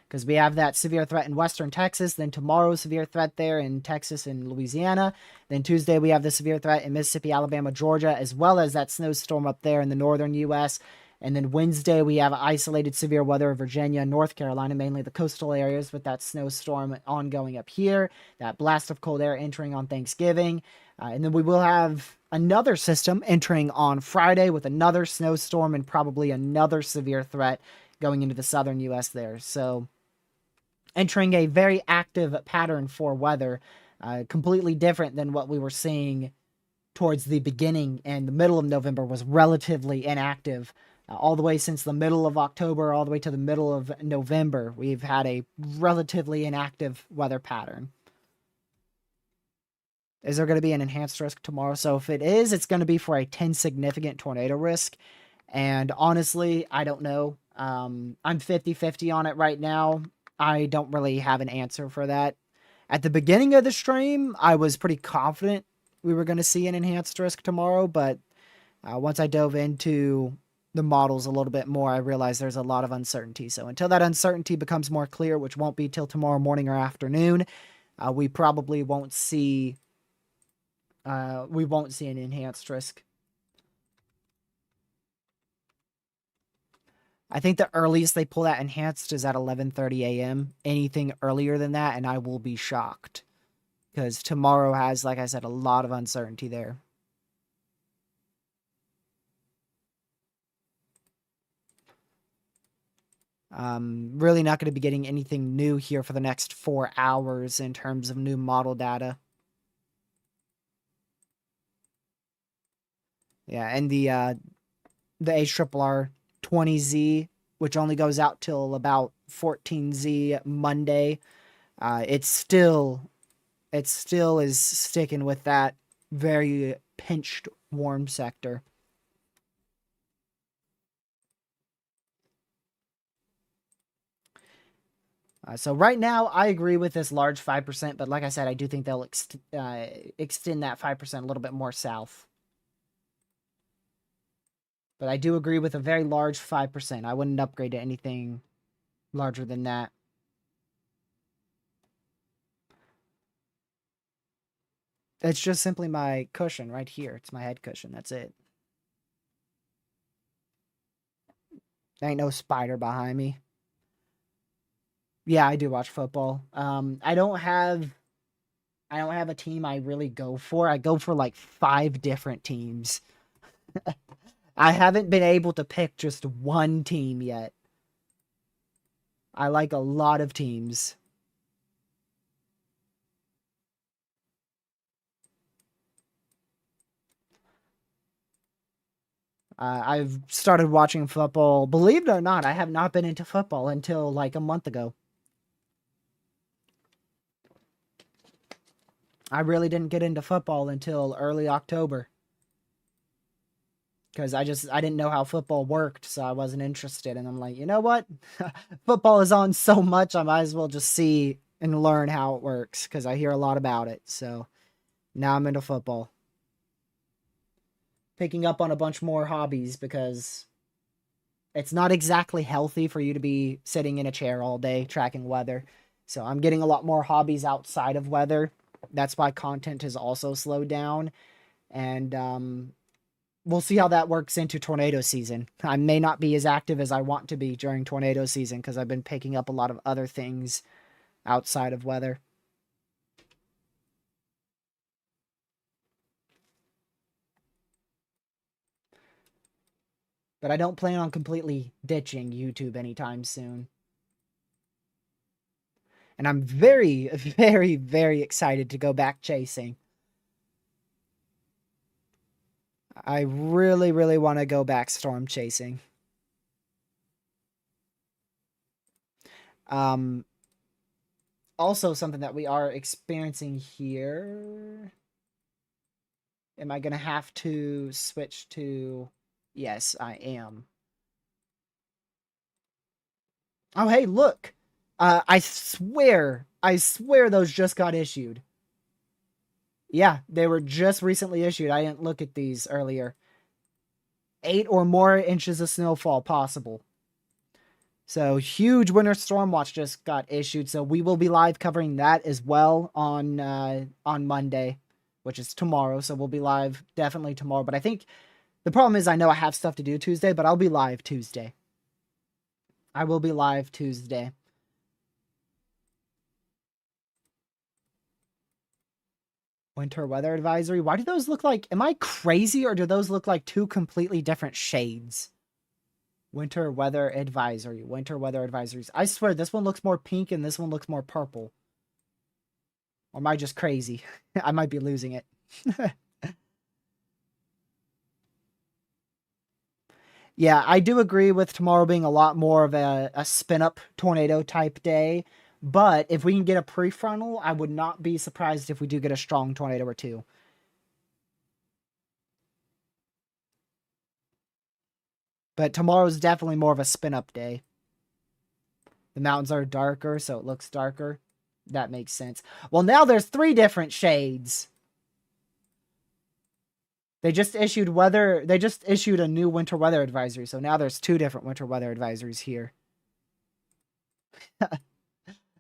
Because we have that severe threat in western Texas. Then tomorrow, severe threat there in Texas and Louisiana. Then Tuesday, we have the severe threat in Mississippi, Alabama, Georgia, as well as that snowstorm up there in the northern U.S. And then Wednesday, we have isolated severe weather in Virginia, North Carolina, mainly the coastal areas with that snowstorm ongoing up here. That blast of cold air entering on Thanksgiving. And then we will have another system entering on Friday with another snowstorm and probably another severe threat going into the southern U.S. there. So entering a very active pattern for weather, completely different than what we were seeing towards the beginning and the middle of November was relatively inactive. All the way since the middle of October, all the way to the middle of November, we've had a relatively inactive weather pattern. Is there going to be an enhanced risk tomorrow? So if it is, it's going to be for a 10 significant tornado risk. And honestly, I don't know. I'm 50-50 on it right now. I don't really have an answer for that. At the beginning of the stream, I was pretty confident we were going to see an enhanced risk tomorrow, but once I dove into the models a little bit more, I realized there's a lot of uncertainty. So until that uncertainty becomes more clear, which won't be till tomorrow morning or afternoon, we probably won't see an enhanced risk. I think the earliest they pull that enhanced is at 11:30 a.m. Anything earlier than that, and I will be shocked. Because tomorrow has, like I said, a lot of uncertainty there. Really not going to be getting anything new here for the next 4 hours in terms of new model data. Yeah, and the HRRR 20Z, which only goes out till about 14Z Monday, it still is sticking with that very pinched warm sector. So right now, I agree with this large 5%, but like I said, I do think they'll extend that 5% a little bit more south. But I do agree with a very large 5%. I wouldn't upgrade to anything larger than that. It's just simply my cushion right here. It's my head cushion. That's it. There ain't no spider behind me. Yeah, I do watch football. I don't have a team I really go for. I go for like 5 different teams. I haven't been able to pick just one team yet. I like a lot of teams. I've started watching football. Believe it or not, I have not been into football until like a month ago. I really didn't get into football until early October. Because I didn't know how football worked, so I wasn't interested. And I'm like, you know what? Football is on so much, I might as well just see and learn how it works, because I hear a lot about it. So now I'm into football. Picking up on a bunch more hobbies, because it's not exactly healthy for you to be sitting in a chair all day tracking weather. So I'm getting a lot more hobbies outside of weather. That's why content has also slowed down. And we'll see how that works into tornado season. I may not be as active as I want to be during tornado season because I've been picking up a lot of other things outside of weather. But I don't plan on completely ditching YouTube anytime soon. And I'm very, very, very excited to go back chasing. I really, really want to go back storm chasing. Also something that we are experiencing here. Am I going to have to switch to... Yes, I am. Oh, hey, look. I swear those just got issued. Yeah, they were just recently issued. I didn't look at these earlier. 8 or more inches of snowfall possible. So, huge winter storm watch just got issued. So, we will be live covering that as well on Monday, which is tomorrow. So, we'll be live definitely tomorrow. But I think the problem is I know I have stuff to do Tuesday, but I'll be live Tuesday. I will be live Tuesday. Winter weather advisory. Why do those look like... Am I crazy, or do those look like 2 completely different shades? Winter weather advisory. Winter weather advisories. I swear this one looks more pink and this one looks more purple. Or am I just crazy? I might be losing it. Yeah, I do agree with tomorrow being a lot more of a spin-up tornado type day. But if we can get a prefrontal, I would not be surprised if we do get a strong tornado or 2. But tomorrow's definitely more of a spin-up day. The mountains are darker, so it looks darker. That makes sense. Well, now there's 3 different shades. They just issued a new winter weather advisory, so now there's 2 different winter weather advisories here.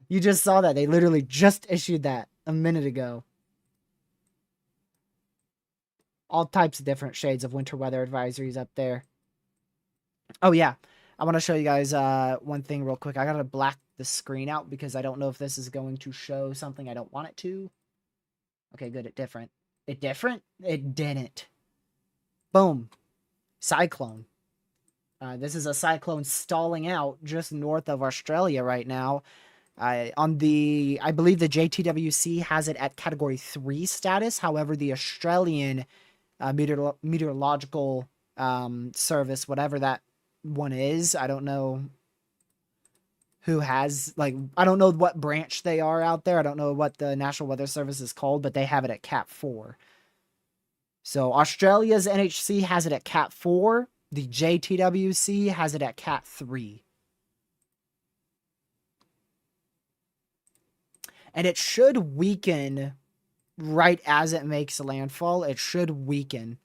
You just saw that. They literally just issued that a minute ago. All types of different shades of winter weather advisories up there. Oh, yeah. I want to show you guys one thing real quick. I got to black the screen out because I don't know if this is going to show something I don't want it to. Okay, good. It different. It different? It didn't. Boom. Cyclone. This is a cyclone stalling out just north of Australia right now. I believe the JTWC has it at Category 3 status. However, the Australian meteorological service, whatever that one is, I don't know who has, like, I don't know what branch they are out there. I don't know what the National Weather Service is called, but they have it at Cat 4. So Australia's NHC has it at Cat 4. The JTWC has it at Cat 3. And it should weaken right as it makes landfall. It should weaken.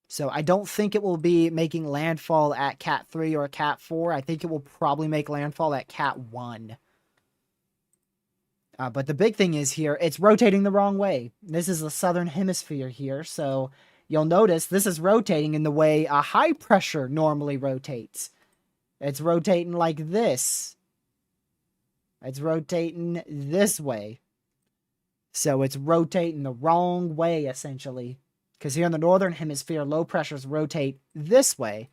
So I don't think it will be making landfall at Cat 3 or Cat 4. I think it will probably make landfall at Cat 1. But the big thing is here, it's rotating the wrong way. This is the southern hemisphere here, so you'll notice this is rotating in the way a high pressure normally rotates. It's rotating like this. It's rotating this way. So it's rotating the wrong way, essentially. Because here in the northern hemisphere, low pressures rotate this way.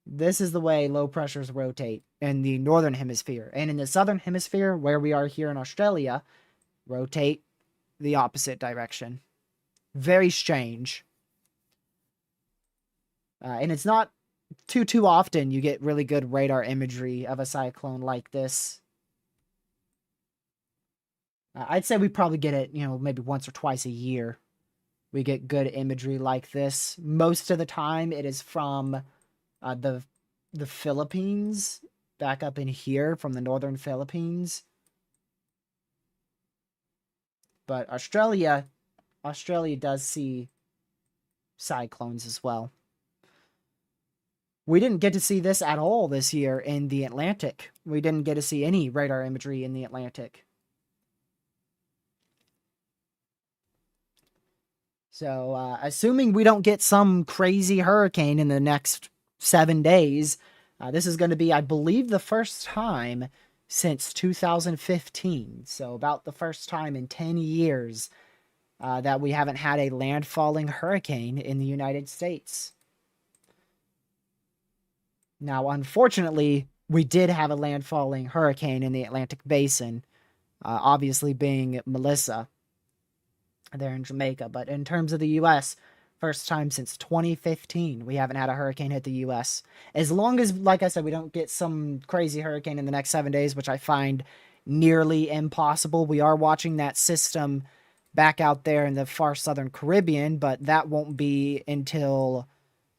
This is the way low pressures rotate in the northern hemisphere. And in the southern hemisphere, where we are here in Australia, rotate the opposite direction. Very strange. And it's not too often you get really good radar imagery of a cyclone like this. I'd say we probably get it, maybe once or twice a year. We get good imagery like this. Most of the time, it is from the Philippines, back up in here from the northern Philippines. But Australia does see cyclones as well. We didn't get to see this at all this year in the Atlantic. We didn't get to see any radar imagery in the Atlantic. So, assuming we don't get some crazy hurricane in the next 7 days, this is going to be, I believe, the first time since 2015. So, about the first time in 10 years that we haven't had a landfalling hurricane in the United States. Now, unfortunately, we did have a landfalling hurricane in the Atlantic Basin, obviously being Melissa there in Jamaica. But in terms of the U.S., first time since 2015, we haven't had a hurricane hit the U.S. As long as, like I said, we don't get some crazy hurricane in the next 7 days, which I find nearly impossible. We are watching that system back out there in the far southern Caribbean, but that won't be until...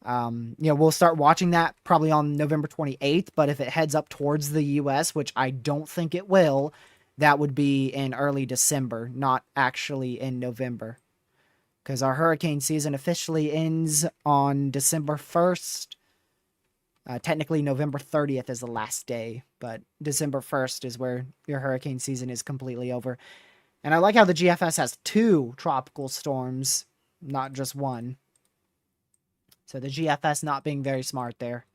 we'll start watching that probably on November 28th, but if it heads up towards the U.S., which I don't think it will, that would be in early December, not actually in November. Because our hurricane season officially ends on December 1st. Technically, November 30th is the last day, but December 1st is where your hurricane season is completely over. And I like how the GFS has 2 tropical storms, not just one. So the GFS not being very smart there.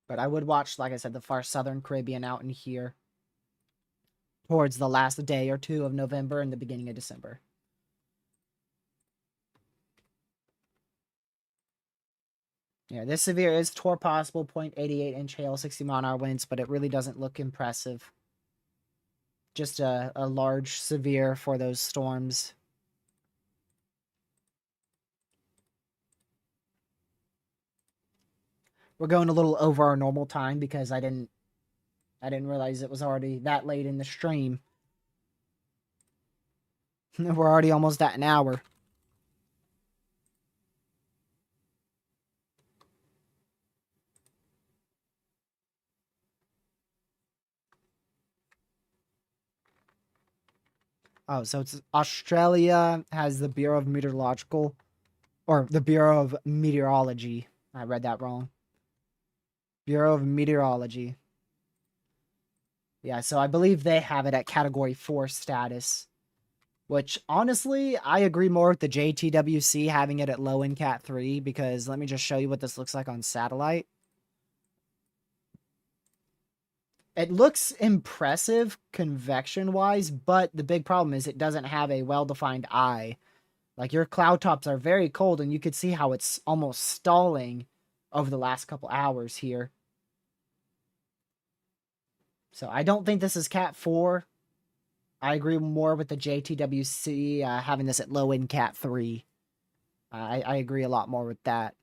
But I would watch, like I said, the far southern Caribbean out in here towards the last day or 2 of November and the beginning of December. Yeah, this severe is tour possible, 0.88 inch hail, 60 mile-an-hour winds, but it really doesn't look impressive. Just a large severe for those storms. We're going a little over our normal time because I didn't realize it was already that late in the stream. We're already almost at an hour. Oh, so it's Australia has the Bureau of Meteorological, or the Bureau of Meteorology. I read that wrong. Bureau of Meteorology. Yeah, so I believe they have it at Category 4 status. Which, honestly, I agree more with the JTWC having it at low in Cat 3, because let me just show you what this looks like on satellite. It looks impressive convection-wise, but the big problem is it doesn't have a well-defined eye. Like, your cloud tops are very cold, and you could see how it's almost stalling over the last couple hours here. So I don't think this is Cat 4. I agree more with the JTWC having this at low in Cat 3. I agree a lot more with that.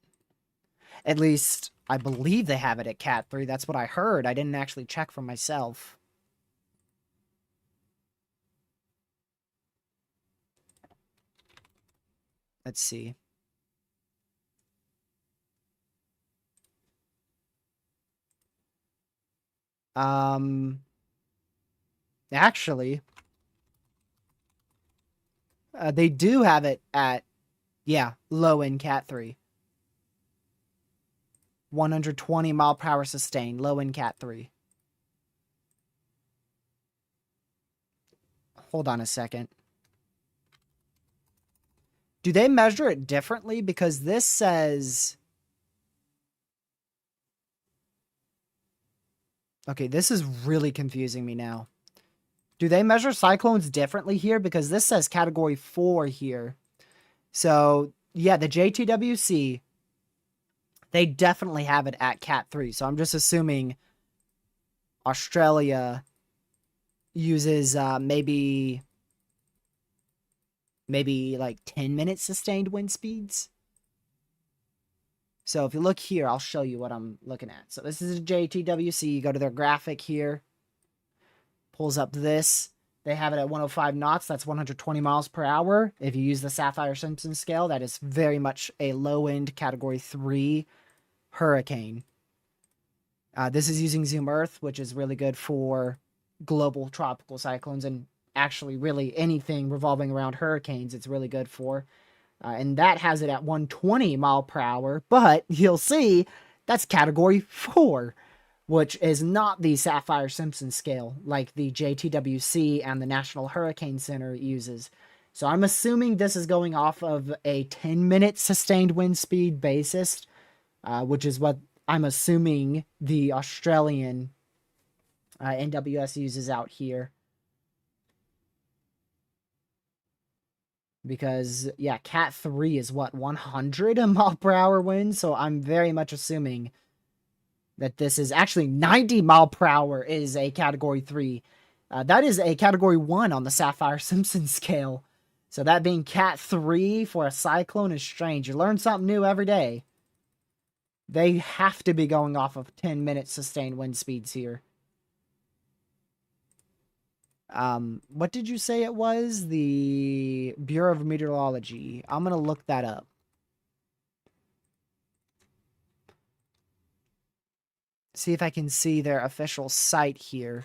At least, I believe they have it at Cat 3. That's what I heard. I didn't actually check for myself. Let's see. Actually, they do have it at, yeah, low in Cat 3. 120 mile per hour sustained, low in Cat 3. Hold on a second. Do they measure it differently? Because this says... Okay, this is really confusing me now. Do they measure cyclones differently here? Because this says category 4 here. So, yeah, the JTWC, they definitely have it at Cat 3. So I'm just assuming Australia uses maybe like 10 minutes sustained wind speeds. So if you look here, I'll show you what I'm looking at. So this is a JTWC. You go to their graphic here. Pulls up this. They have it at 105 knots. That's 120 miles per hour. If you use the Saffir-Simpson scale, that is very much a low-end Category 3 hurricane. This is using Zoom Earth, which is really good for global tropical cyclones and actually really anything revolving around hurricanes. It's really good for. And that has it at 120 mile per hour. But you'll see that's Category 4. Which is not the Saffir-Simpson scale like the JTWC and the National Hurricane Center uses. So I'm assuming this is going off of a 10-minute sustained wind speed basis, which is what I'm assuming the Australian NWS uses out here. Because, yeah, Cat 3 is what, 100 mile per hour wind? So I'm very much assuming that this is actually 90 mile per hour is a Category 3. That is a Category 1 on the Saffir-Simpson scale. So that being Cat 3 for a cyclone is strange. You learn something new every day. They have to be going off of 10-minute sustained wind speeds here. What did you say it was? The Bureau of Meteorology. I'm going to look that up. See if I can see their official site here.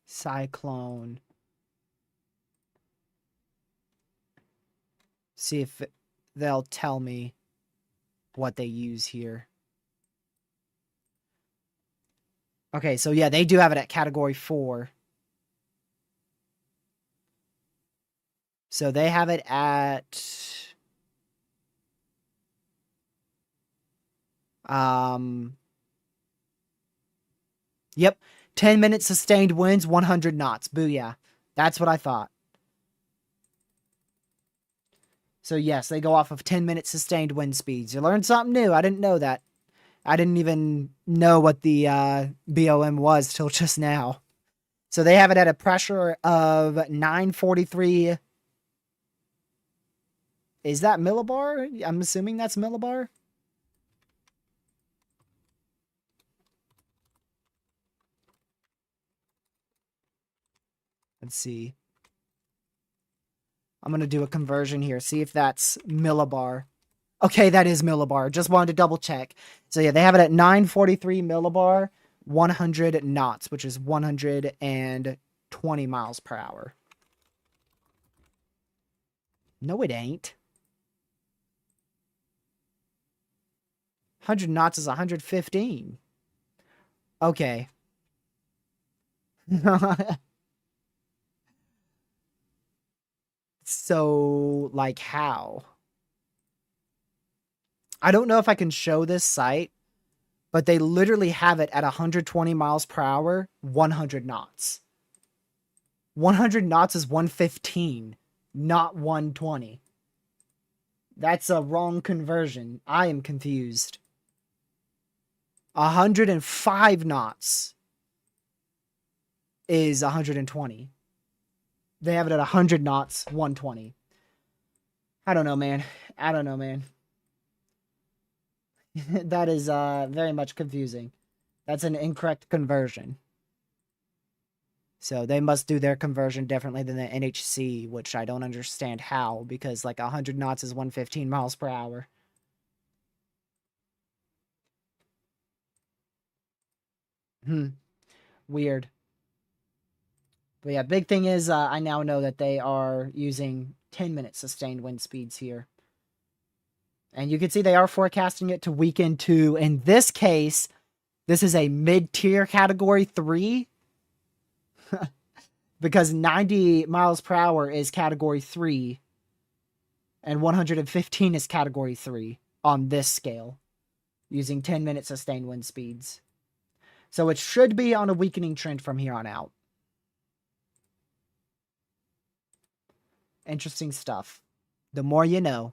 Cyclone. See if they'll tell me what they use here. Okay, so yeah, they do have it at Category 4. So they have it at... Yep. 10 minutes sustained winds, 100 knots. Booyah. That's what I thought. So yes, they go off of 10 minute sustained wind speeds. You learned something new. I didn't know that. I didn't even know what the BOM was till just now. So they have it at a pressure of 943. Is that millibar? I'm assuming that's millibar. Let's see. I'm going to do a conversion here. See if that's millibar. Okay, that is millibar. Just wanted to double check. So yeah, they have it at 943 millibar, 100 knots, which is 120 miles per hour. No, it ain't. 100 knots is 115. Okay. So, like, how? I don't know if I can show this site, but they literally have it at 120 miles per hour, 100 knots. 100 knots is 115, not 120. That's a wrong conversion. I am confused. 105 knots is 120. They have it at 100 knots, 120. I don't know, man. I don't know, man. That is very much confusing. That's an incorrect conversion. So they must do their conversion differently than the NHC, which I don't understand how, because like 100 knots is 115 miles per hour. Weird. But yeah, big thing is I now know that they are using 10-minute sustained wind speeds here. And you can see they are forecasting it to weaken to, in this case, this is a mid-tier category 3. Because 90 miles per hour is category 3. And 115 is category 3 on this scale. Using 10-minute sustained wind speeds. So it should be on a weakening trend from here on out. Interesting stuff. The more you know.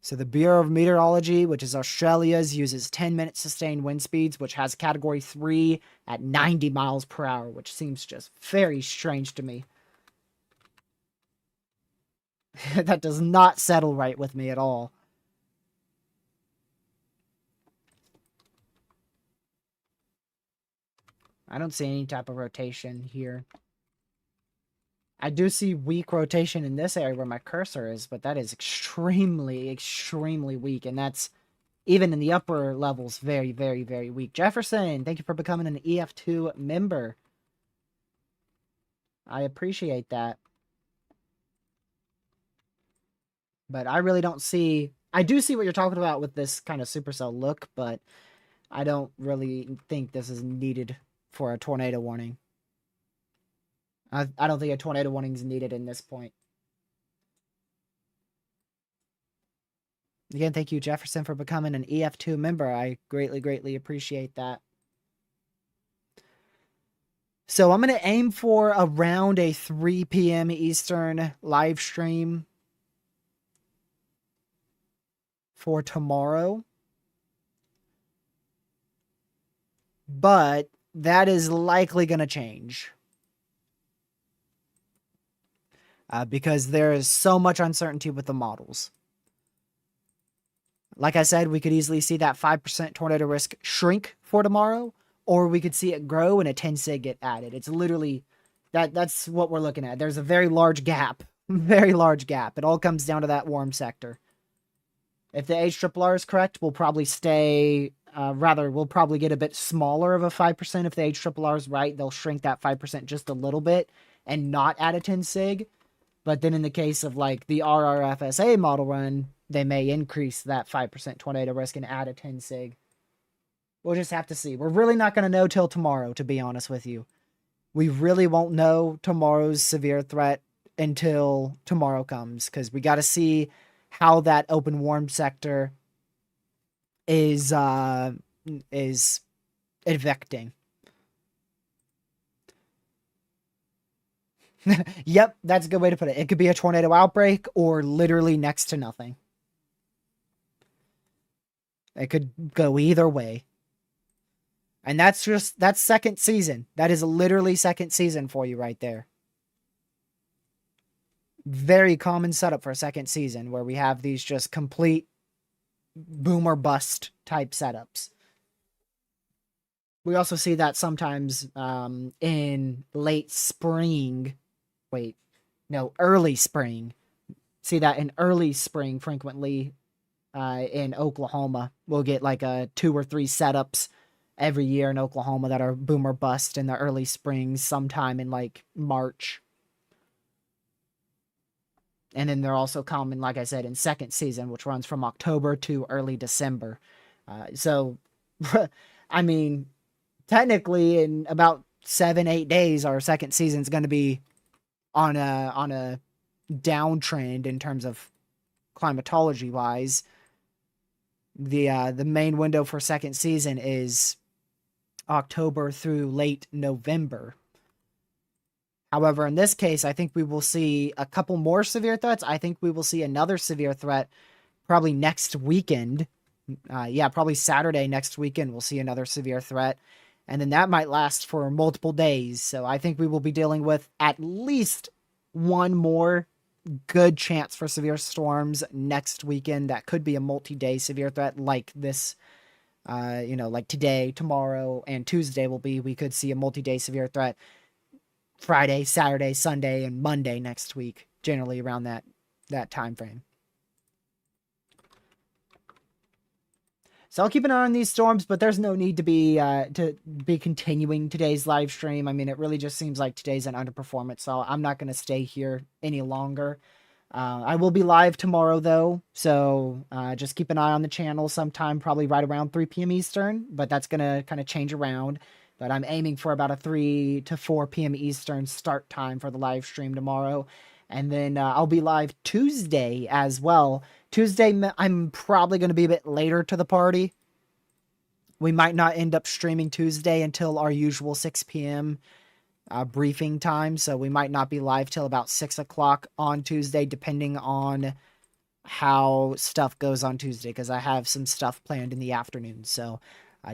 So the Bureau of Meteorology, which is Australia's, uses 10-minute sustained wind speeds, which has category 3 at 90 miles per hour, which seems just very strange to me. That does not settle right with me at all. I don't see any type of rotation here. I do see weak rotation in this area where my cursor is, but that is extremely, extremely weak. And that's, even in the upper levels, very, very, very weak. Jefferson, thank you for becoming an EF2 member. I appreciate that. But I really don't see... I do see what you're talking about with this kind of supercell look, but I don't really think this is needed for a tornado warning. I don't think a tornado warning is needed in this point. Again, thank you, Jefferson, for becoming an EF2 member. I greatly, greatly appreciate that. So I'm going to aim for around a 3 p.m. Eastern live stream for tomorrow. But that is likely going to change. Because there is so much uncertainty with the models. Like I said, we could easily see that 5% tornado risk shrink for tomorrow, or we could see it grow and a 10 sig get added. It's literally, that's what we're looking at. There's a very large gap. Very large gap. It all comes down to that warm sector. If the HRRR is correct, we'll probably stay, we'll probably get a bit smaller of a 5%. If the HRRR is right, they'll shrink that 5% just a little bit and not add a 10 sig. But then in the case of like the RRFSA model run, they may increase that 5% tornado risk and add a 10 sig. We'll just have to see. We're really not going to know till tomorrow, to be honest with you. We really won't know tomorrow's severe threat until tomorrow comes, because we got to see how that open warm sector is evicting. Yep, that's a good way to put it. It could be a tornado outbreak or literally next to nothing. It could go either way. And that's second season. That is literally second season for you right there. Very common setup for a second season where we have these just complete boom or bust type setups. We also see that sometimes in late spring. Wait, no, early spring. See that in early spring frequently in Oklahoma. We'll get like 2 or 3 setups every year in Oklahoma that are boom or bust in the early spring, sometime in like March. And then they're also common, like I said, in second season, which runs from October to early December. So, I mean, technically in about 7-8 days, our second season is going to be on a downtrend in terms of climatology wise. The main window for second season is October through late November. However, in this case, I think we will see a couple more severe threats. I think we will see another severe threat probably next weekend. Probably Saturday next weekend we'll see another severe threat. And then that might last for multiple days. So I think we will be dealing with at least one more good chance for severe storms next weekend. That could be a multi-day severe threat like this. Like today, tomorrow, and Tuesday will be. We could see a multi-day severe threat Friday, Saturday, Sunday, and Monday next week, generally around that time frame. So I'll keep an eye on these storms, but there's no need to be continuing today's live stream. I mean, it really just seems like today's an underperformance, so I'm not going to stay here any longer. I will be live tomorrow, though, so just keep an eye on the channel sometime, probably right around 3 p.m. Eastern, but that's going to kind of change around. But I'm aiming for about a 3 to 4 p.m. Eastern start time for the live stream tomorrow. And then I'll be live Tuesday as well. Tuesday, I'm probably going to be a bit later to the party. We might not end up streaming Tuesday until our usual 6 p.m. Briefing time. So we might not be live till about 6 o'clock on Tuesday, depending on how stuff goes on Tuesday, because I have some stuff planned in the afternoon. So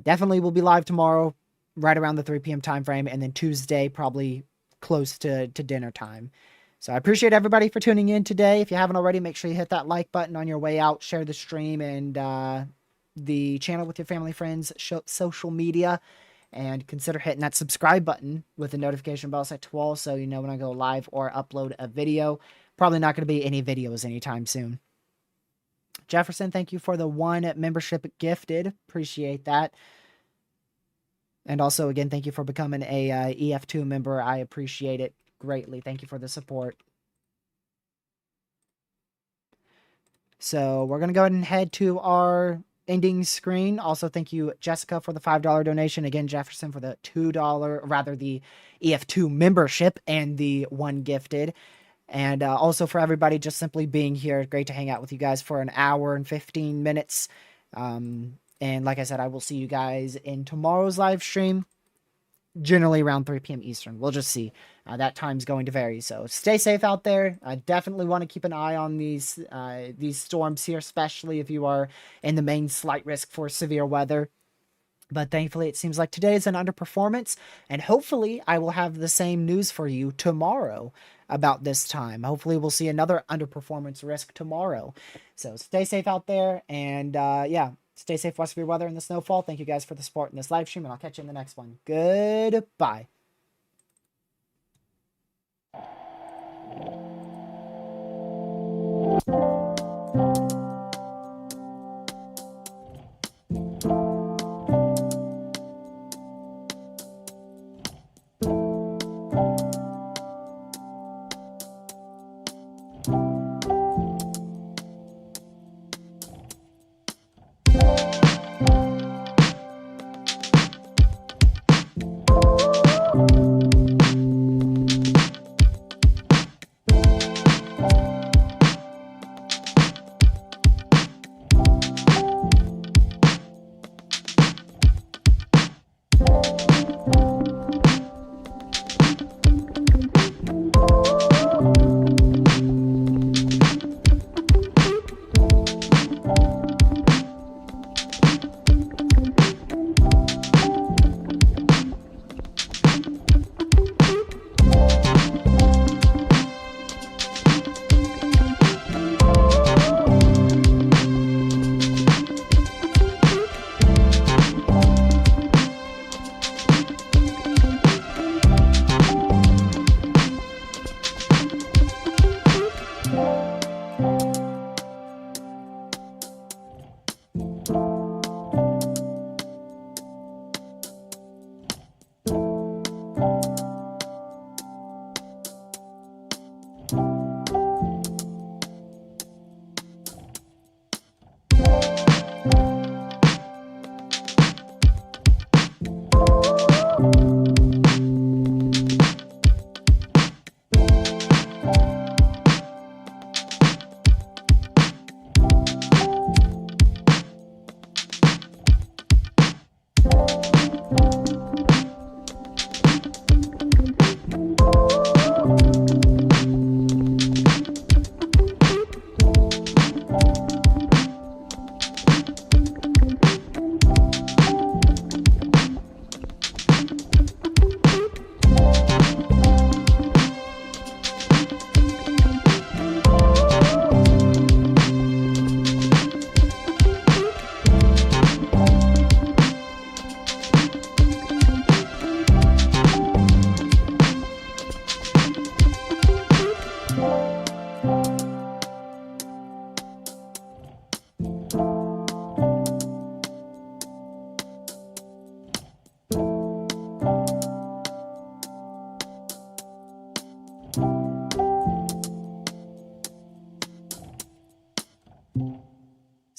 definitely we'll be live tomorrow, right around the 3 p.m. time frame, and then Tuesday probably close to dinner time. So I appreciate everybody for tuning in today. If you haven't already, make sure you hit that like button on your way out, share the stream and the channel with your family, friends, social media, and consider hitting that subscribe button with the notification bell set to all so you know when I go live or upload a video. Probably not going to be any videos anytime soon. Jefferson, thank you for the 1 membership gifted. Appreciate that. And also, again, thank you for becoming a EF2 member. I appreciate it greatly. Thank you for the support. So we're going to go ahead and head to our ending screen. Also, thank you, Jessica, for the $5 donation. Again, Jefferson for the $2, rather the EF2 membership and the 1 gifted. And also for everybody just simply being here. Great to hang out with you guys for an hour and 15 minutes. And like I said, I will see you guys in tomorrow's live stream, generally around 3 p.m. Eastern. We'll just see. That time's going to vary. So stay safe out there. I definitely want to keep an eye on these storms here, especially if you are in the main slight risk for severe weather. But thankfully, it seems like today is an underperformance, and hopefully I will have the same news for you tomorrow about this time. Hopefully we'll see another underperformance risk tomorrow. So stay safe out there, and yeah, stay safe, watch for your weather and the snowfall. Thank you guys for the support in this live stream, and I'll catch you in the next one. Goodbye.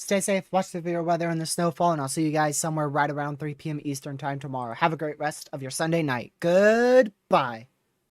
stay safe, watch the severe weather and the snowfall, and I'll see you guys somewhere right around 3 p.m. Eastern time tomorrow. Have a great rest of your Sunday night. Goodbye.